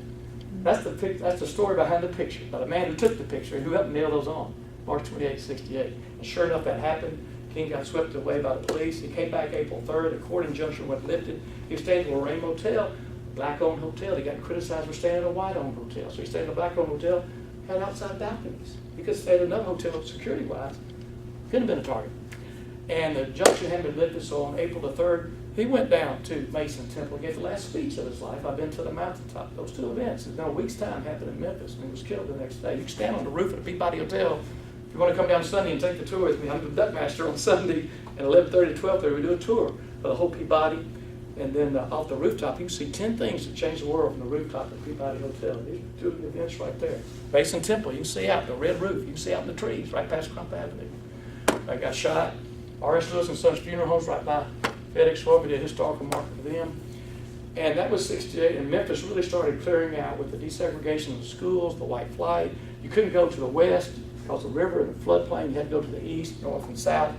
That's the story behind the picture, by the man who took the picture and who helped nail those on, March 28, 68. And sure enough, that happened. King got swept away by the police. He came back April 3rd. A court injunction was lifted. He stayed in a Lorraine Motel, black-owned hotel. He got criticized for staying in a white-owned hotel. So he stayed in a black-owned hotel, had outside balconies. He could stay in another hotel security-wise. Couldn't have been a target. And the injunction hadn't been lifted, so on April the 3rd, he went down to Mason Temple and gave the last speech of his life. I've been to the mountaintop. Those two events, in a week's time, happened in Memphis, and he was killed the next day. You can stand on the roof of the Peabody Hotel. If you want to come down Sunday and take the tour with me, I'm the duck master on Sunday at 11:30 to 12:30. We do a tour of the whole Peabody. And then off the rooftop, you can see 10 things that changed the world from the rooftop of the Peabody Hotel. These are two of the events right there. Mason Temple, you can see out the red roof. You can see out in the trees right past Crump Avenue. I got shot. R.S. Lewis and Sons Funeral Home's right by FedEx Road. We did a historical marker for them. And that was 68, and Memphis really started clearing out with the desegregation of the schools, the white flight. You couldn't go to the west because of the river and the floodplain. You had to go to the east, north, and south.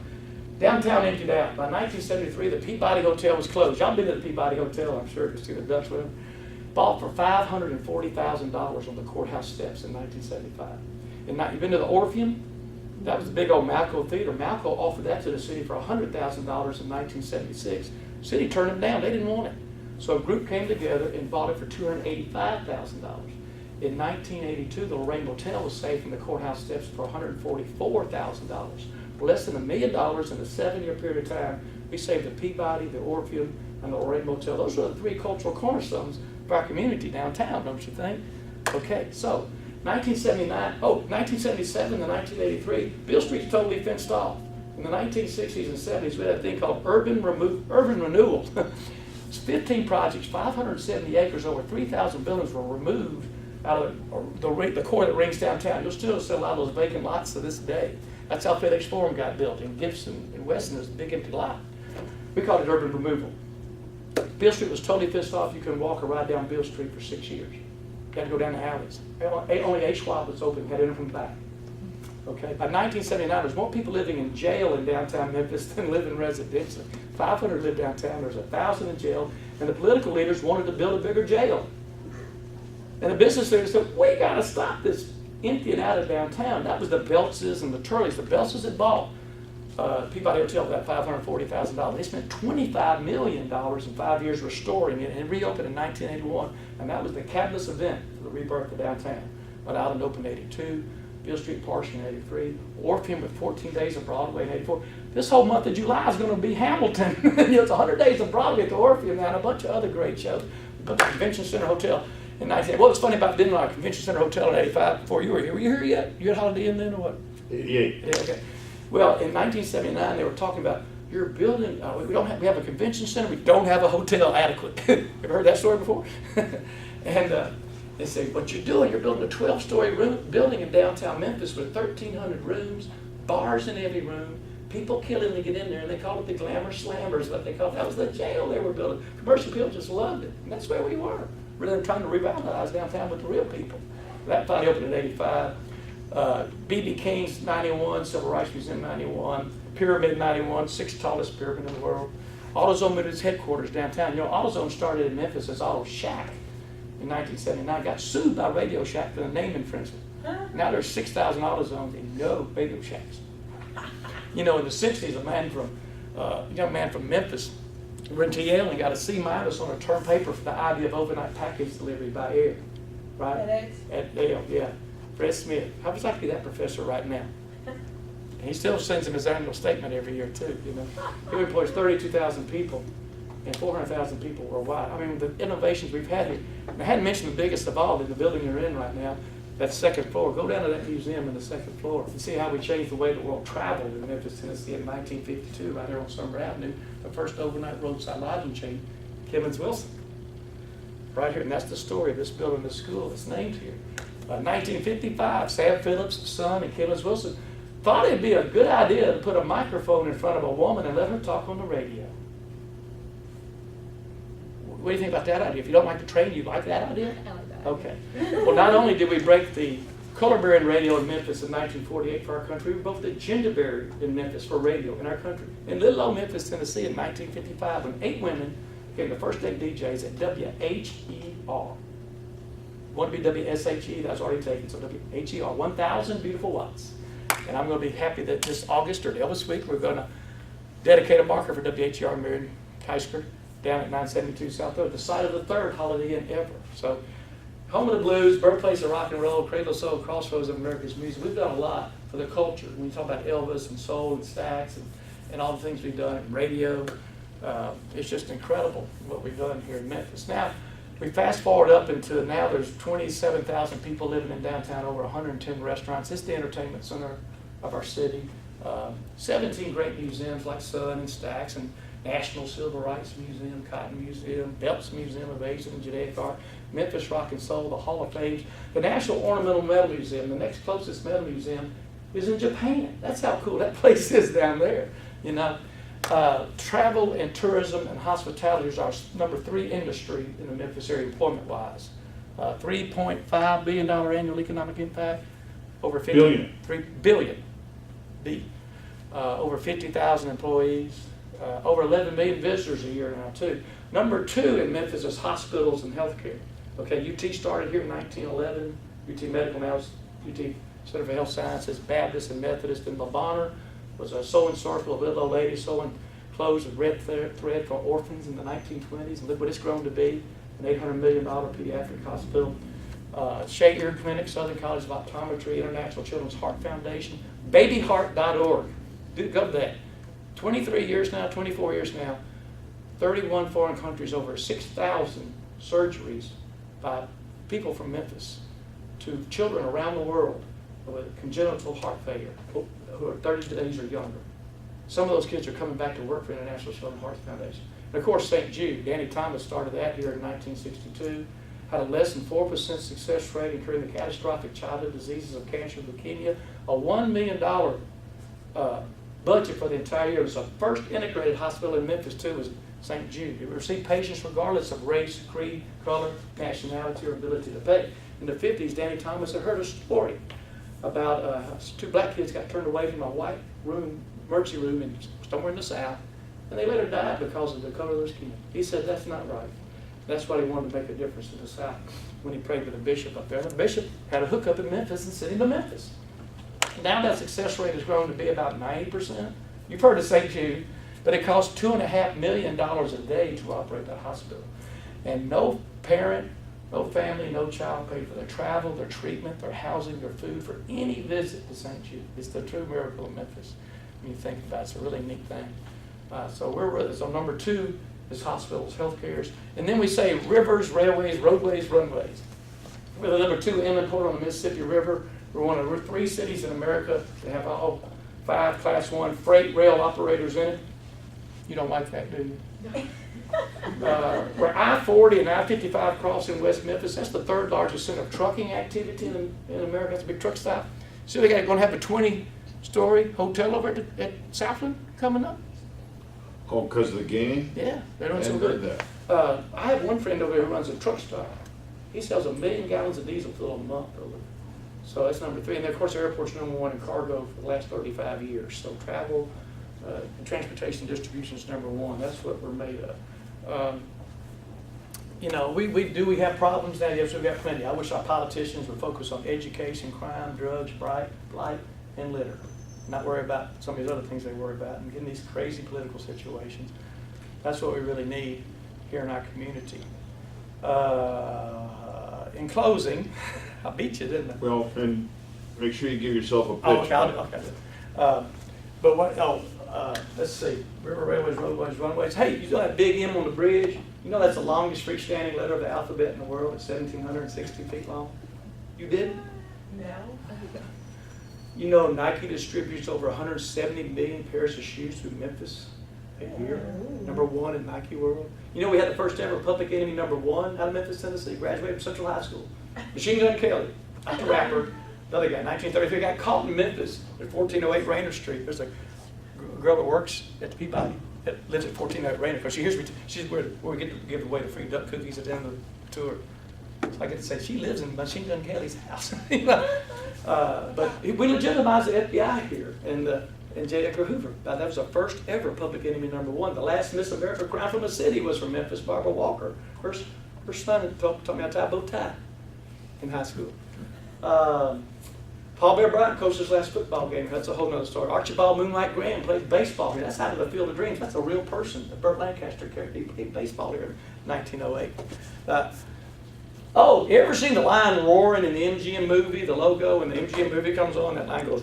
Downtown emptied out. By 1973, the Peabody Hotel was closed. Y'all been to the Peabody Hotel, I'm sure, to see the Dutch with them. Bought for $540,000 on the courthouse steps in 1975. You've been to the Orpheum? That was the big old Malco Theater. Malco offered that to the city for $100,000 in 1976. The city turned them down. They didn't want it. So a group came together and bought it for $285,000. In 1982, the Lorraine Motel was saved from the courthouse steps for $144,000. For less than $1 million in a 7-year period of time, we saved the Peabody, the Orpheum, and the Lorraine Motel. Those are the three cultural cornerstones of our community downtown, don't you think? Okay, so 1977 to 1983, Beale Street's totally fenced off. In the 1960s and 70s, we had a thing called urban renewal. It's 15 projects, 570 acres, over 3,000 buildings were removed out of the core that rings downtown. You'll still see a lot of those vacant lots to this day. That's how FedEx Forum got built. In Gibson and Weston, there's a big empty lot. We called it urban removal. Beale Street was totally fenced off. You couldn't walk or ride down Beale Street for 6 years. You had to go down the alleys. Only A Schwab was open. You had to enter from the back. Okay. By 1979, there's more people living in jail in downtown Memphis than living residentially. 500 lived downtown. There's 1,000 in jail. And the political leaders wanted to build a bigger jail. And the business leaders said, we got to stop this emptying out of downtown. That was the Beltzes and the Turleys. The Beltzes had bought Peabody Hotel for that $540,000. They spent $25 million in 5 years restoring it and reopened in 1981. And that was the catalyst event for the rebirth of downtown. But Island opened in 82, Beale Street Park in 83, Orpheum with 14 days of Broadway in 84. This whole month of July is going to be Hamilton. It's 100 days of Broadway at the Orpheum now and a bunch of other great shows. We built the Convention Center Hotel in 1980. What was funny about Denver, our Convention Center Hotel in 85 before you were here? Were you here yet? You had Holiday Inn then or what? Yeah. Okay. Well, in 1979, they were talking about you're building. We have a convention center. We don't have a hotel adequate. Ever heard that story before? And they say what you're doing. You're building a 12-story building in downtown Memphis with 1,300 rooms, bars in every room. People killing to get in there, and they called it the Glamour Slammers. What they called that was the jail they were building. Commercial people just loved it, and that's where we were. Really trying to revitalize downtown with the real people. That finally opened in 85. B.B. King's 91, Civil Rights Museum 91, Pyramid 91, 6th tallest pyramid in the world. AutoZone moved its headquarters downtown. You know, AutoZone started in Memphis as Auto Shack in 1979. Got sued by Radio Shack for the name infringement. Now there's 6,000 AutoZones and no Radio Shacks. You know, in the 60s, a young man from Memphis went to Yale and got a C- on a term paper for the idea of overnight package delivery by air. Right? At Yale, yeah. Fred Smith. How would you like to be that professor right now? And he still sends him his annual statement every year too, you know. He employs 32,000 people and 400,000 people worldwide. I mean, the innovations we've had here. I hadn't mentioned the biggest of all in the building you're in right now. that second floor. Go down to that museum in the second floor and see how we changed the way the world traveled in Memphis, Tennessee in 1952, right there on Summer Avenue. The first overnight roadside lodging chain, Kimmons Wilson. Right here, and that's the story of this building, this school. It's named here. 1955, Sam Phillips' son and Kimmons Wilson thought it'd be a good idea to put a microphone in front of a woman and let her talk on the radio. What do you think about that idea? If you don't like the train, you like that idea? I like that. Okay. Well, not only did we break the color-bearing radio in Memphis in 1948 for our country, we broke the gender-bearing in Memphis for radio in our country. In little old Memphis, Tennessee in 1955, when 8 women became the first day DJs at WHER. Want to be WSHE, that's already taken, so WHER, 1,000 beautiful watts. And I'm going to be happy that this August or this week, we're going to dedicate a marker for WHER Marion Keisker down at 972 South Road, the site of the third Holiday Inn ever. So, home of the blues, birthplace of rock and roll, cradle of soul, crossroads of America's music. We've done a lot for the culture. When you talk about Elvis and soul and Stax and all the things we've done in radio, it's just incredible what we've done here in Memphis. Now, we fast forward up into now there's 27,000 people living in downtown, over 110 restaurants. It's the entertainment center of our city. 17 great museums like Sun and Stax and National Civil Rights Museum, Cotton Museum, Belts Museum of Asian and Judaic Art, Memphis Rock and Soul, the Hall of Fame, the National Ornamental Metal Museum. The next closest metal museum is in Japan. That's how cool that place is down there. You know, travel and tourism and hospitality is our number 3 industry in the Memphis area employment-wise. $3.5 billion annual economic impact, over 50 Billion. 3 billion. Over 50,000 employees. Over 11 million visitors a year now, too. Number 2 in Memphis is hospitals and healthcare. Okay, UT started here in 1911. UT Medical now is UT Center for Health Sciences, Baptist and Methodist. And Bonner was a sewing circle of little old ladies sewing clothes with red thread for orphans in the 1920s. And look what it's grown to be, an $800 million pediatric hospital. Shaker Clinic, Southern College of Optometry, International Children's Heart Foundation, babyheart.org. Go to that. 23 years now, 24 years now, 31 foreign countries, over 6,000 surgeries by people from Memphis to children around the world with congenital heart failure who are 30 days or younger. Some of those kids are coming back to work for International Children's Heart Foundation. And of course, St. Jude, Danny Thomas started that here in 1962, had a less than 4% success rate in curing the catastrophic childhood diseases of cancer and leukemia, a $1 million budget for the entire year. It was the first integrated hospital in Memphis, too, was St. Jude. It received patients regardless of race, creed, color, nationality, or ability to pay. In the 50s, Danny Thomas had heard a story about 2 black kids got turned away from a white emergency room in somewhere in the South, and they later died because of the color of their skin. He said that's not right. That's why he wanted to make a difference in the South when he prayed with a bishop up there. And the bishop had a hookup in Memphis and sent him to Memphis. Now that success rate has grown to be about 90%. You've heard of St. Jude, but it costs $2.5 million a day to operate that hospital. And no parent, no family, no child paid for their travel, their treatment, their housing, their food for any visit to St. Jude. It's the true miracle of Memphis when you think about it. It's a really neat thing. So number 2 is hospitals, healthcare. And then we say rivers, railways, roadways, runways. We're the number 2 inland port on the Mississippi River. We're one of 3 cities in America that have all 5 Class 1 freight rail operators in it. You don't like that, do you? Where I-40 and I-55 cross in West Memphis, that's the 3rd largest center of trucking activity in America. That's a big truck stop. So they're going to have a 20-story hotel over at Southland coming up. Oh, because of the game? Yeah, they're doing I so hadn't good. heard that. I have one friend over here who runs a truck stop. He sells 1 million gallons of diesel fuel a month over there. So that's number 3. And then, of course, the airport's number 1 in cargo for the last 35 years. So travel and transportation distribution is number 1. That's what we're made of. You know, we have problems now? Yes, we've got plenty. I wish our politicians would focus on education, crime, drugs, blight, and litter. Not worry about some of these other things they worry about and get in these crazy political situations. That's what we really need here in our community. In closing, I beat you, didn't I? Well, and make sure you give yourself a pitch. Oh, okay, but what, let's see, river, railways, roadways, runways. Hey, you know that big M on the bridge? You know that's the longest freestanding letter of the alphabet in the world. It's 1,760 feet long. You didn't? No. You know, Nike distributes over 170 million pairs of shoes through Memphis a year. Number one in Nike World. You know, we had the first ever Public Enemy number one out of Memphis, Tennessee, graduated from Central High School. Machine Gun Kelly, not the rapper, the other guy, 1933, got caught in Memphis at 1408 Rainer Street. There's a girl that works at the Peabody that lives at 1408 Rainer, because she hears me, she's where we get to give away the free duck cookies at the end of the tour. So I get to say, she lives in Machine Gun Kelly's house. You know? But we legitimized the FBI here, and J. Edgar Hoover. That was the first ever Public Enemy number one. The last Miss America crowned from a city was from Memphis, Barbara Walker. Her son taught me how to tie a bow tie in high school. Paul Bear Bryant coached his last football game. That's a whole nother story. Archibald Moonlight Graham played baseball here. That's out of the Field of Dreams. That's a real person. Burt Lancaster character. He played baseball here in 1908. Oh, you ever seen the line roaring in the MGM movie, the logo, and the MGM movie comes on, that line goes,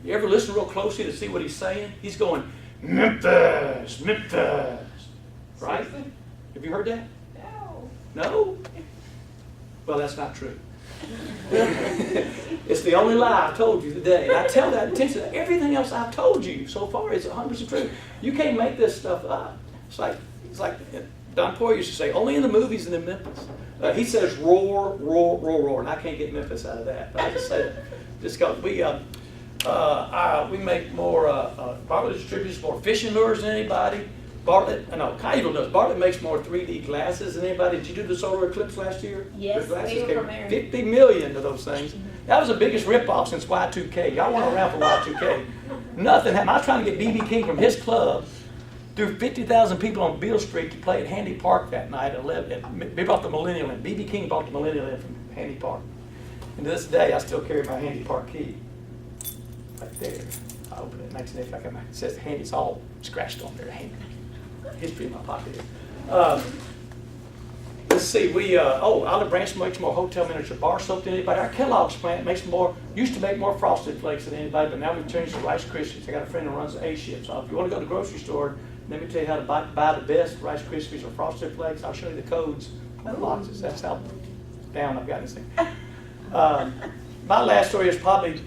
you ever listen real closely to see what he's saying? He's going, Memphis, Memphis, right? Seriously? Have you heard that? No. No? Well, that's not true. It's the only lie I've told you today. And I tell that intentionally. Everything else I've told you so far is 100% true. You can't make this stuff up. It's like Don Poyer used to say, only in the movies and in Memphis. He says roar, roar, roar, roar, and I can't get Memphis out of that. But I just say that just because we make more, Bartlett distributes more fishing lures than anybody. Kyle does. Bartlett makes more 3D glasses than anybody. Did you do the solar eclipse last year? Yes, The glasses they were came premiering. 50 million of those things. That was the biggest ripoff since Y2K. Y'all weren't around for Y2K. Nothing happened. I was trying to get B.B. King from his club through 50,000 people on Beale Street to play at Handy Park that night at 11. They brought the Millennial in. B.B. King brought the Millennial in from Handy Park. And to this day, I still carry my Handy Park key. Right there. I opened it in 1985. It says Handy's all scratched on there. Handy. History in my pocket here. Let's see, Olive Branch makes more hotel miniature bar soap than anybody. Our Kellogg's plant used to make more Frosted Flakes than anybody, but now we've changed to Rice Krispies. I got a friend who runs the A-Ship, so if you want to go to the grocery store, let me tell you how to buy the best Rice Krispies or Frosted Flakes. I'll show you the codes on the boxes. That's how down I've gotten this thing. My last story is probably,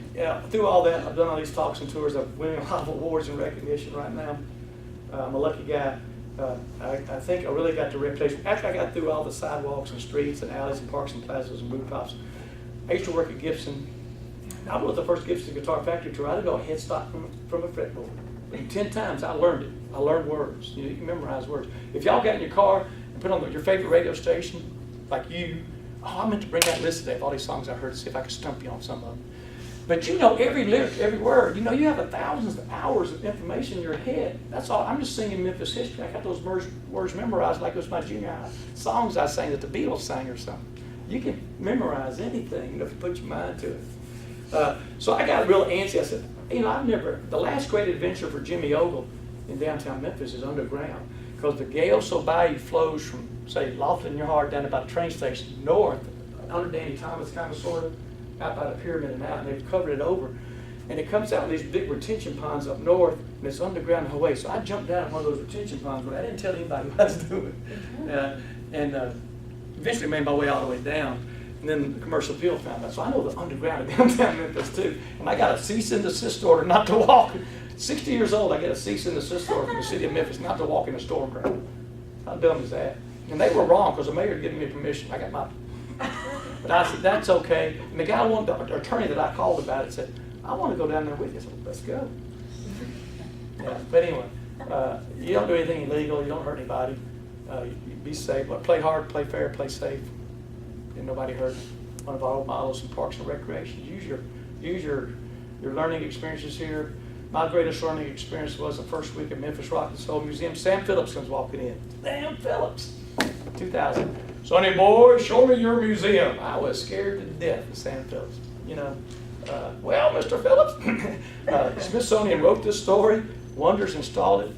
through all that, I've done all these talks and tours, I'm winning a lot of awards and recognition right now. I'm a lucky guy. I think I really got the reputation. After I got through all the sidewalks and streets and alleys and parks and plazas and rooftops, I used to work at Gibson. I was the first Gibson Guitar Factory tour. I had to go a headstock from a fretboard. And 10 times I learned it. I learned words. You can memorize words. If y'all got in your car and put on your favorite radio station, like you, I meant to bring that list today of all these songs I heard to see if I could stump you on some of them. But you know every lyric, every word. You know you have thousands of hours of information in your head. That's all. I'm just singing Memphis history. I got those words memorized like it was my junior high songs I sang that the Beatles sang or something. You can memorize anything if you put your mind to it. So I got real antsy. I said, the last great adventure for Jimmy Ogle in downtown Memphis is underground, because the Gale-So Bayou flows from, say, Laughlin, your heart, down about the train station north, under Danny Thomas, kind of, sort of, out by the pyramid and out, and they've covered it over. And it comes out in these big retention ponds up north, and it's underground in Hawaii. So I jumped down in one of those retention ponds, but I didn't tell anybody what I was doing. Eventually made my way all the way down. And then the commercial field found out. So I know the underground of downtown Memphis too. And I got a cease and desist order not to walk. 60 years old, I get a cease and desist order from the city of Memphis not to walk in a store ground. How dumb is that? And they were wrong, because the mayor had given me permission. I got my... But I said, that's okay. And the guy, the attorney that I called about it, said, I want to go down there with you. I said, let's go. Yeah, but anyway, you don't do anything illegal. You don't hurt anybody. You be safe. But play hard, play fair, play safe. And nobody hurt one of our old models in Parks and Recreation. Use your learning experiences here. My greatest learning experience was the first week at Memphis Rock and Soul Museum. Sam Phillips comes walking in. Sam Phillips, 2000. Sonny boy, show me your museum. I was scared to death of Sam Phillips. Well, Mr. Phillips, Smithsonian wrote this story. Wonders installed it.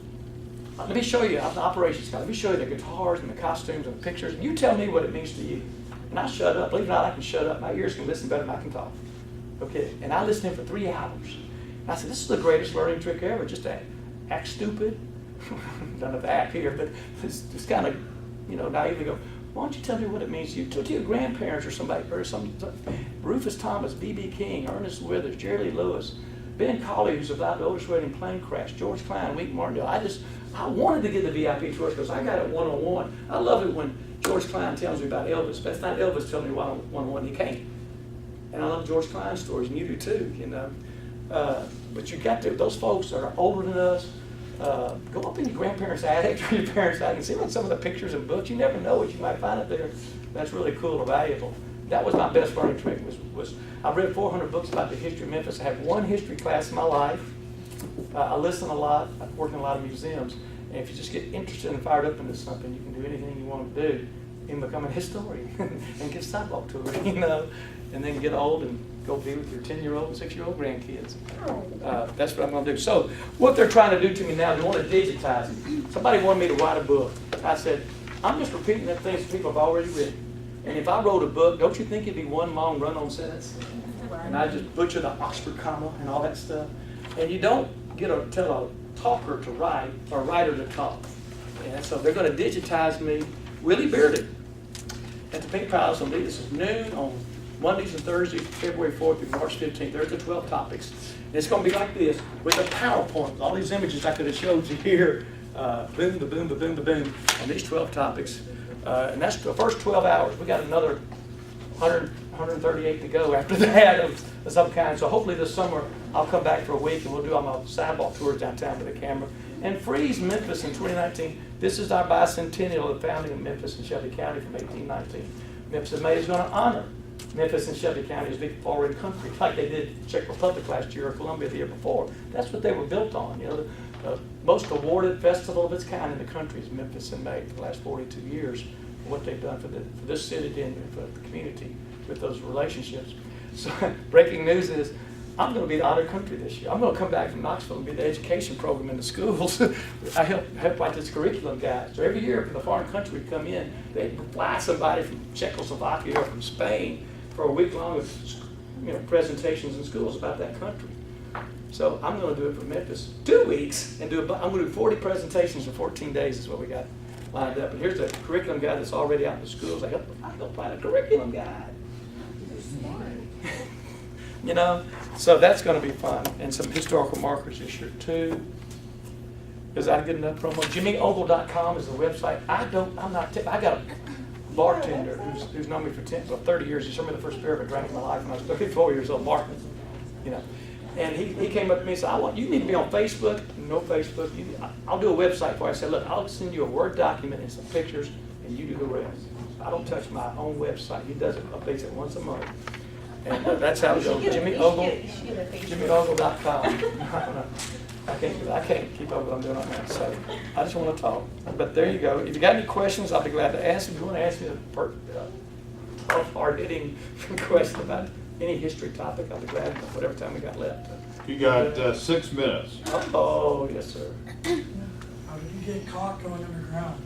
Let me show you. I'm the operations guy. Let me show you the guitars and the costumes and the pictures. And you tell me what it means to you. And I shut up. Believe it or not, I can shut up. My ears can listen better than I can talk. Okay. And I listened to him for 3 hours. And I said, this is the greatest learning trick ever. Just to act stupid. Don't have to act here, but it's kind of, naively go, why don't you tell me what it means to you? To your grandparents or somebody, or Rufus Thomas, B.B. King, Ernest Withers, Jerry Lee Lewis, Ben Colley, who survived the Otis Redding plane crash, George Klein, Wink Martindale. I wanted to get the VIP tours because I got it one-on-one. I love it when George Klein tells me about Elvis, but it's not Elvis telling me one-on-one, he can't. And I love George Klein stories, and you do too, you know. But you got to, those folks that are older than us, go up in your grandparents' attic or your parents' attic and see what some of the pictures and books. You never know what you might find up there. That's really cool or valuable. That was my best learning trick. Was I've read 400 books about the history of Memphis. I have one history class in my life. I listen a lot. I work in a lot of museums. And if you just get interested and fired up into something, you can do anything you want to do and become a historian and get sidewalk tours, you know, and then get old and go be with your 10-year-old and 6-year-old grandkids. That's what I'm going to do. So what they're trying to do to me now, they want to digitize it. Somebody wanted me to write a book. I said, I'm just repeating the things people have already written. And if I wrote a book, don't you think it'd be one long run-on sentence? And I just butcher the Oxford comma and all that stuff. And you don't tell a talker to write or a writer to talk. And so they're going to digitize me, Willie Bearded, at the Pink Palace on this is noon on Mondays and Thursdays, February 4th through March 15th. There's the 12 topics. And it's going to be like this with a PowerPoint. All these images I could have showed you here. Boom, ba boom, ba boom, ba boom, on these 12 topics. And that's the first 12 hours. We got another 138 to go after that of some kind. So hopefully this summer I'll come back for a week and we'll do all my sidewalk tours downtown with a camera. And Freeze Memphis in 2019. This is our bicentennial of the founding of Memphis and Shelby County from 1819. Memphis in May is going to honor Memphis and Shelby County as big foreign country, like they did Czech Republic last year or Colombia the year before. That's what they were built on. You know, the most awarded festival of its kind in the country is Memphis in May for the last 42 years. What they've done for this city and for the community with those relationships. So breaking news is I'm going to be the honor country this year. I'm going to come back from Knoxville and be the education program in the schools. I help write this curriculum guide. So every year for the foreign country to come in, they'd fly somebody from Czechoslovakia or from Spain for a week long of presentations in schools about that country. So I'm going to do it for Memphis 2 weeks and I'm going to do 40 presentations in 14 days is what we got lined up. And here's the curriculum guide that's already out in the schools. I help write a curriculum guide. You know, so that's going to be fun, and some historical markers this year too. Is that a good enough promo? JimmyOgle.com is the website. I got a bartender who's known me for 30 years. He served me the first beer I ever drank in my life when I was 34 years old, Martin. You know, and he came up to me and said, you need to be on Facebook. No Facebook. I'll do a website for you. I said, look, I'll send you a Word document and some pictures, and you do the rest. I don't touch my own website. He does it, updates it once a month. And that's how it goes. JimmyOgle.com. I can't keep up with what I'm doing on that. So I just want to talk. But there you go. If you got any questions, I'll be glad to ask. If you want to ask me a hard-hitting question about any history topic, I'll be glad to, whatever time we got left. You got 6 minutes. Oh, yes, sir. How did you get caught going underground?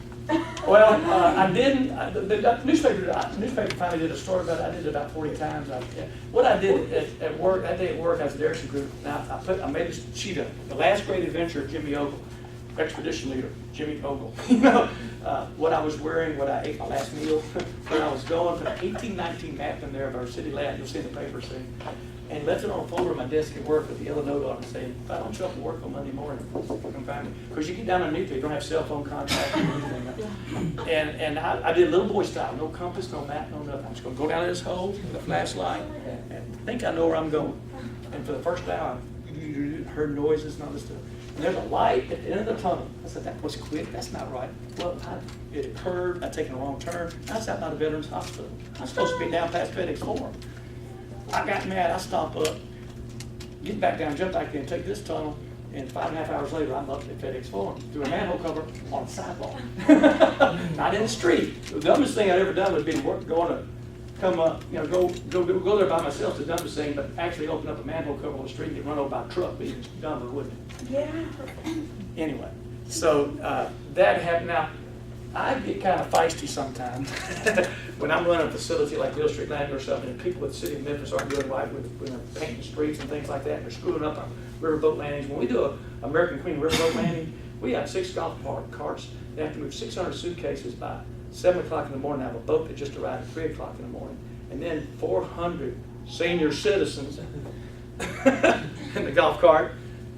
Well, I didn't. The newspaper finally did a story about it. I did it about 40 times. What I did at work, that day at work, I was at the Erickson Group. Now, I made a sheet of the last great adventure of Jimmy Ogle, expedition leader, Jimmy Ogle. You know, what I was wearing, what I ate my last meal, where I was going. Put an 1819 map in there of our city land. You'll see in the paper soon. And left it on a folder on my desk at work with the yellow note on it saying, if I don't show up to work on Monday morning, come find me. Because you get down underneath there, you don't have cell phone contact or anything. And I did little boy style, no compass, no map, no nothing. I'm just going to go down this hole with a flashlight and think I know where I'm going. And for the first hour, I heard noises and all this stuff. And there's a light at the end of the tunnel. I said, that was quick, that's not right. Well, it had curved, I'd taken a wrong turn. I was out by the Veterans Hospital. I was supposed to be down past FedEx Forum. I got mad, I stopped up, get back down, jump back in, take this tunnel, and 5.5 hours later, I'm up at FedEx Forum, through a manhole cover on the sidewalk. Not in the street. The dumbest thing I'd ever done would be going to come up, go there by myself, the dumbest thing, but actually open up a manhole cover on the street and get run over by a truck, be dumber, wouldn't it? Yeah. Anyway, so that happened. Now, I get kind of feisty sometimes when I'm running a facility like Hill Street Landing or something, and people with the city of Memphis aren't doing right with painting streets and things like that. They're screwing up our riverboat landings. When we do a American Queen riverboat landing, we have 6 golf carts. They have to move 600 suitcases by 7 o'clock in the morning, I have a boat that just arrived at 3 o'clock in the morning. And then 400 senior citizens in the golf cart,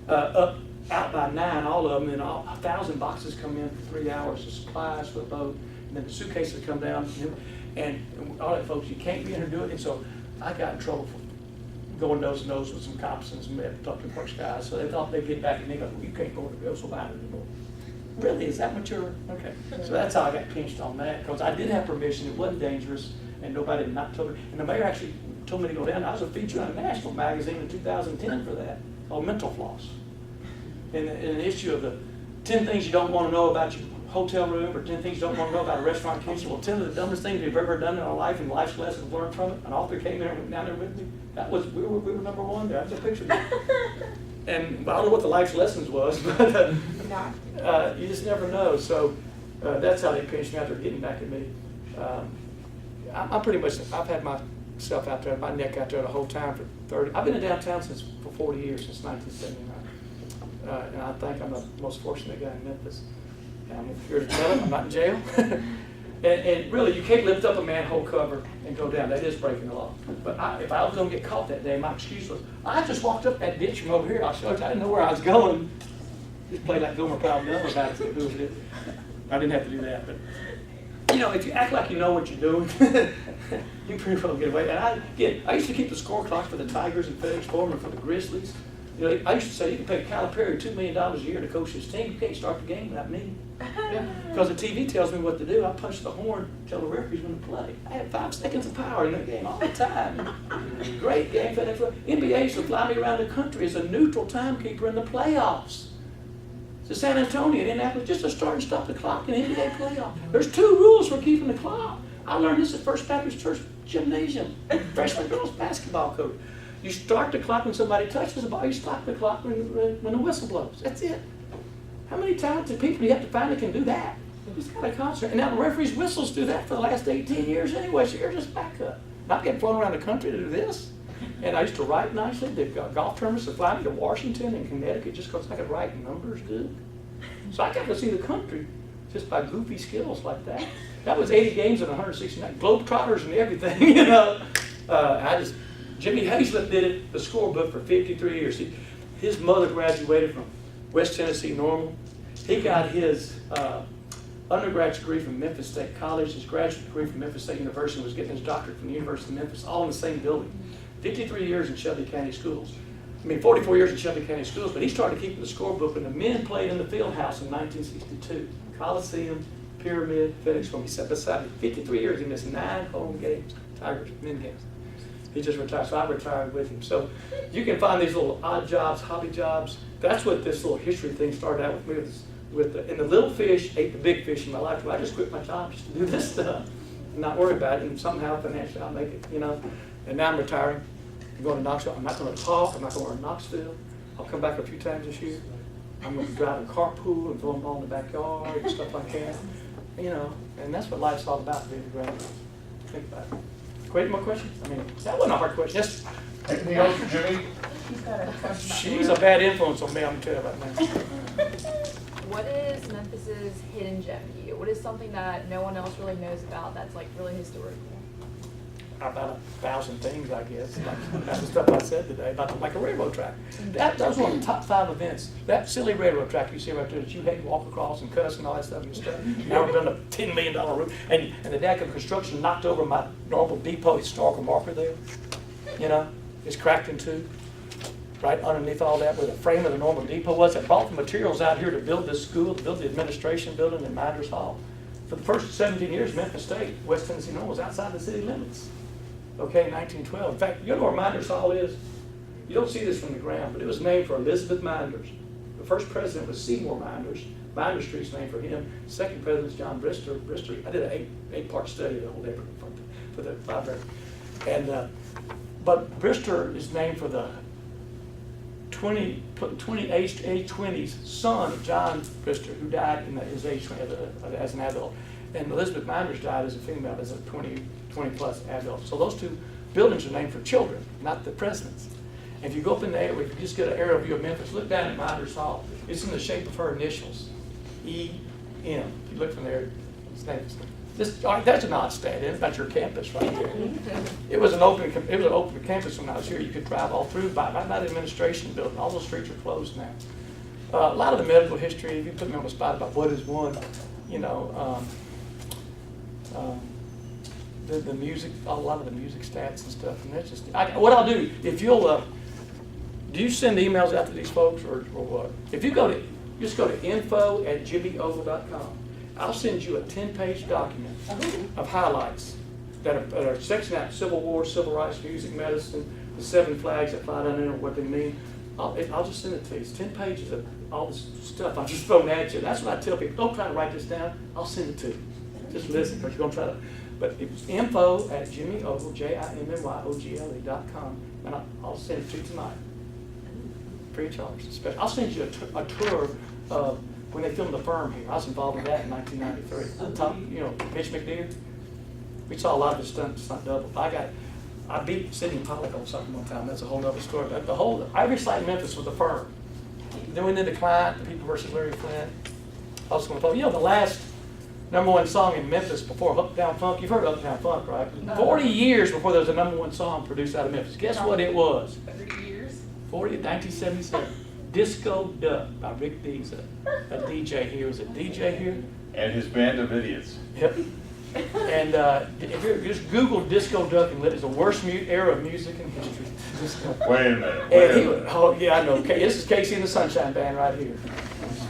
out by 9, all of them, and 1,000 boxes come in for 3 hours of supplies for the boat, and then the suitcases come down, and all that folks, you can't be in here doing it. And so I got in trouble for going nose to nose with some cops and some Tucson Park guys, so they thought they'd get back and they go, well, you can't go to the Ogle anymore. Really, is that mature? Okay, so that's how I got pinched on that, because I did have permission, it wasn't dangerous, and nobody had not told me. And the mayor actually told me to go down. I was a feature on a national magazine in 2010 for that, called Mental Floss. In an issue of the 10 things you don't want to know about your hotel room, or 10 things you don't want to know about a restaurant kitchen. Well, 10 of the dumbest things we've ever done in our life, and life's lessons learned from it. An author came there and went down there with me. That was, we were number one there. I have a picture of that. And I don't know what the life's lessons was, but you just never know. So that's how they pinched me out there, getting back at me. I'm pretty much, I've had myself out there, my neck out there the whole time for 30. I've been in downtown for 40 years, since 1979. And I think I'm the most fortunate guy in Memphis. And I'm here to tell it, I'm not in jail. and really, you can't lift up a manhole cover and go down. That is breaking the law. But if I was going to get caught that day, my excuse was, I just walked up that ditch from over here. I showed you, I didn't know where I was going. Just play like Gomer Pyle Dumb about it. I didn't have to do that. But, if you act like you know what you're doing, you pretty well get away. And I used to keep the score clock for the Tigers and FedEx Forum and for the Grizzlies. I used to say, you can pay Calipari $2 million a year to coach his team. You can't start the game without me. Yeah. Because the TV tells me what to do. I punch the horn, tell the referees when to play. I had 5 seconds of power in that game all the time. Great game. NBA used to fly me around the country as a neutral timekeeper in the playoffs. To San Antonio, Indianapolis, just to start and stop the clock in the NBA playoff. There's 2 rules for keeping the clock. I learned this at First Baptist Church Gymnasium, freshman girls basketball coach. You start the clock when somebody touches the ball. You stop the clock when the whistle blows. That's it. How many talented people do you have to find that can do that? You just got to concentrate. And now the referees' whistles do that for the last 18 years anyway, so you're just backup. Not getting flown around the country to do this. And I used to write nicely. The golf tournaments would fly me to Washington and Connecticut just because I could write numbers good. So I got to see the country just by goofy skills like that. That was 80 games and 169 Globetrotters and everything, Jimmy Hazlett did it, the scorebook, for 53 years. His mother graduated from West Tennessee Normal. He got his undergraduate degree from Memphis State College, his graduate degree from Memphis State University, was getting his doctorate from the University of Memphis, all in the same building. 53 years in Shelby County Schools. 44 years in Shelby County Schools, but he started keeping the scorebook when the men played in the field house in 1962. Coliseum, Pyramid, FedEx Forum. He sat beside me. 53 years, he missed 9 home games, Tigers, men games. He just retired, so I retired with him. So you can find these little odd jobs, hobby jobs. That's what this little history thing started out with me. And the little fish ate the big fish in my life. I just quit my job just to do this stuff and not worry about it. And somehow financially I'll make it, And now I'm retiring. I'm going to Knoxville. I'm not going to talk. I'm not going to Knoxville. I'll come back a few times this year. I'm going to drive a carpool and throw them all in the backyard and stuff like that. And that's what life's all about, being a graduate. Think about it. Any more questions? That wasn't a hard question. Yes. Anything else for Jimmy? She's a bad influence on me, I'm going to tell you about that. What is Memphis's hidden gem to you? What is something that no one else really knows about that's like really historical? About 1,000 things, I guess. That's the stuff I said today about like a railroad track. That was one of the top 5 events. That silly railroad track you see right there that you had to walk across and cuss and all that stuff and stuff. Now we're building a $10 million route. And the deck of construction knocked over my normal depot historical marker there. It's cracked in 2. Right underneath all that where the frame of the normal depot was. I brought the materials out here to build this school, to build the administration building in Minders Hall. For the first 17 years, Memphis State, West Tennessee Normal, was outside the city limits. Okay, 1912. In fact, you know where Minders Hall is? You don't see this from the ground, but it was named for Elizabeth Minders. The first president was Seymour Minders. Minders Street's named for him. The second president was John Brister. I did an 8-part study of the whole day for the library. But Brister is named for the 20's son of John Brister, who died in his age 20 as an adult. And Elizabeth Minders died as a female, as a 20-plus adult. So those 2 buildings are named for children, not the presidents. And if you go up in the area, if you just get an aerial view of Memphis, look down at Minders Hall. It's in the shape of her initials, E.M. If you look from there, it's named. This, all right, that's an odd stat, isn't it? That's your campus right there. It was an open campus when I was here. You could drive all through right by the administration building. All those streets are closed now. A lot of the medical history, if you put me on the spot about what is one, you know, the music, a lot of the music stats and stuff, and that's just, what I'll do, if you'll, do you send emails out to these folks or what? If you just go to info@jimmyogle.com. I'll send you a 10-page document of highlights that are sectioned out: Civil War, Civil Rights, music, medicine, the 7 flags that fly down there, what they mean. I'll just send it to you. It's 10 pages of all this stuff I've just thrown at you. That's what I tell people. Don't try to write this down. I'll send it to you. Just listen, because you're going to try to. But it's info@jimmyogle, JIMMYOGLE.com, and I'll send it to you tonight. Free of charge. I'll send you a tour of when they filmed The Firm here. I was involved in that in 1993. Top, you know, Mitch McNear. We saw a lot of his stunt double. I beat Sidney Pollack on something one time. That's a whole other story. But every site in Memphis was The Firm. Then we did The Client, The People versus Larry Flint. Also, you know, the last #1 song in Memphis before Uptown Funk. You've heard of Uptown Funk, right? 40 years before there was a #1 song produced out of Memphis. Guess what it was? 30 years. 1977. Disco Duck by Rick Dees, a DJ here. Was it DJ here? And his band of idiots. Yep. And if you just Google Disco Duck, and it's the worst era of music in history. Wait a minute. And oh yeah, I know. This is Casey and the Sunshine Band right here.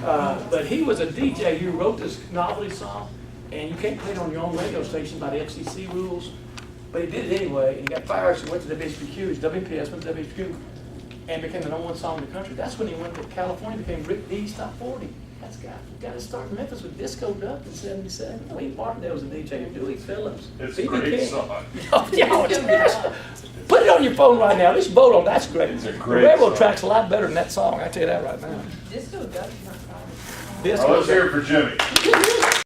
But he was a DJ who wrote this novelty song, and you can't play it on your own radio station by the FCC rules. But he did it anyway, and he got fired, so he went to WHPQ, WPS, went to WHPQ, and became the #1 song in the country. That's when he went to California, became Rick Dees Top 40. That's got to start in Memphis with Disco Duck in '77. Lee Martindale was a DJ, Dewey Phillips. It's a B.B. great King. song. Oh, yeah, it's put it on your phone right now. Just vote on that's great. It's a The great railroad song. track's a lot better than that song. I tell you that right now. Disco Duck is not Disco Well, let's Duck. hear it for Jimmy.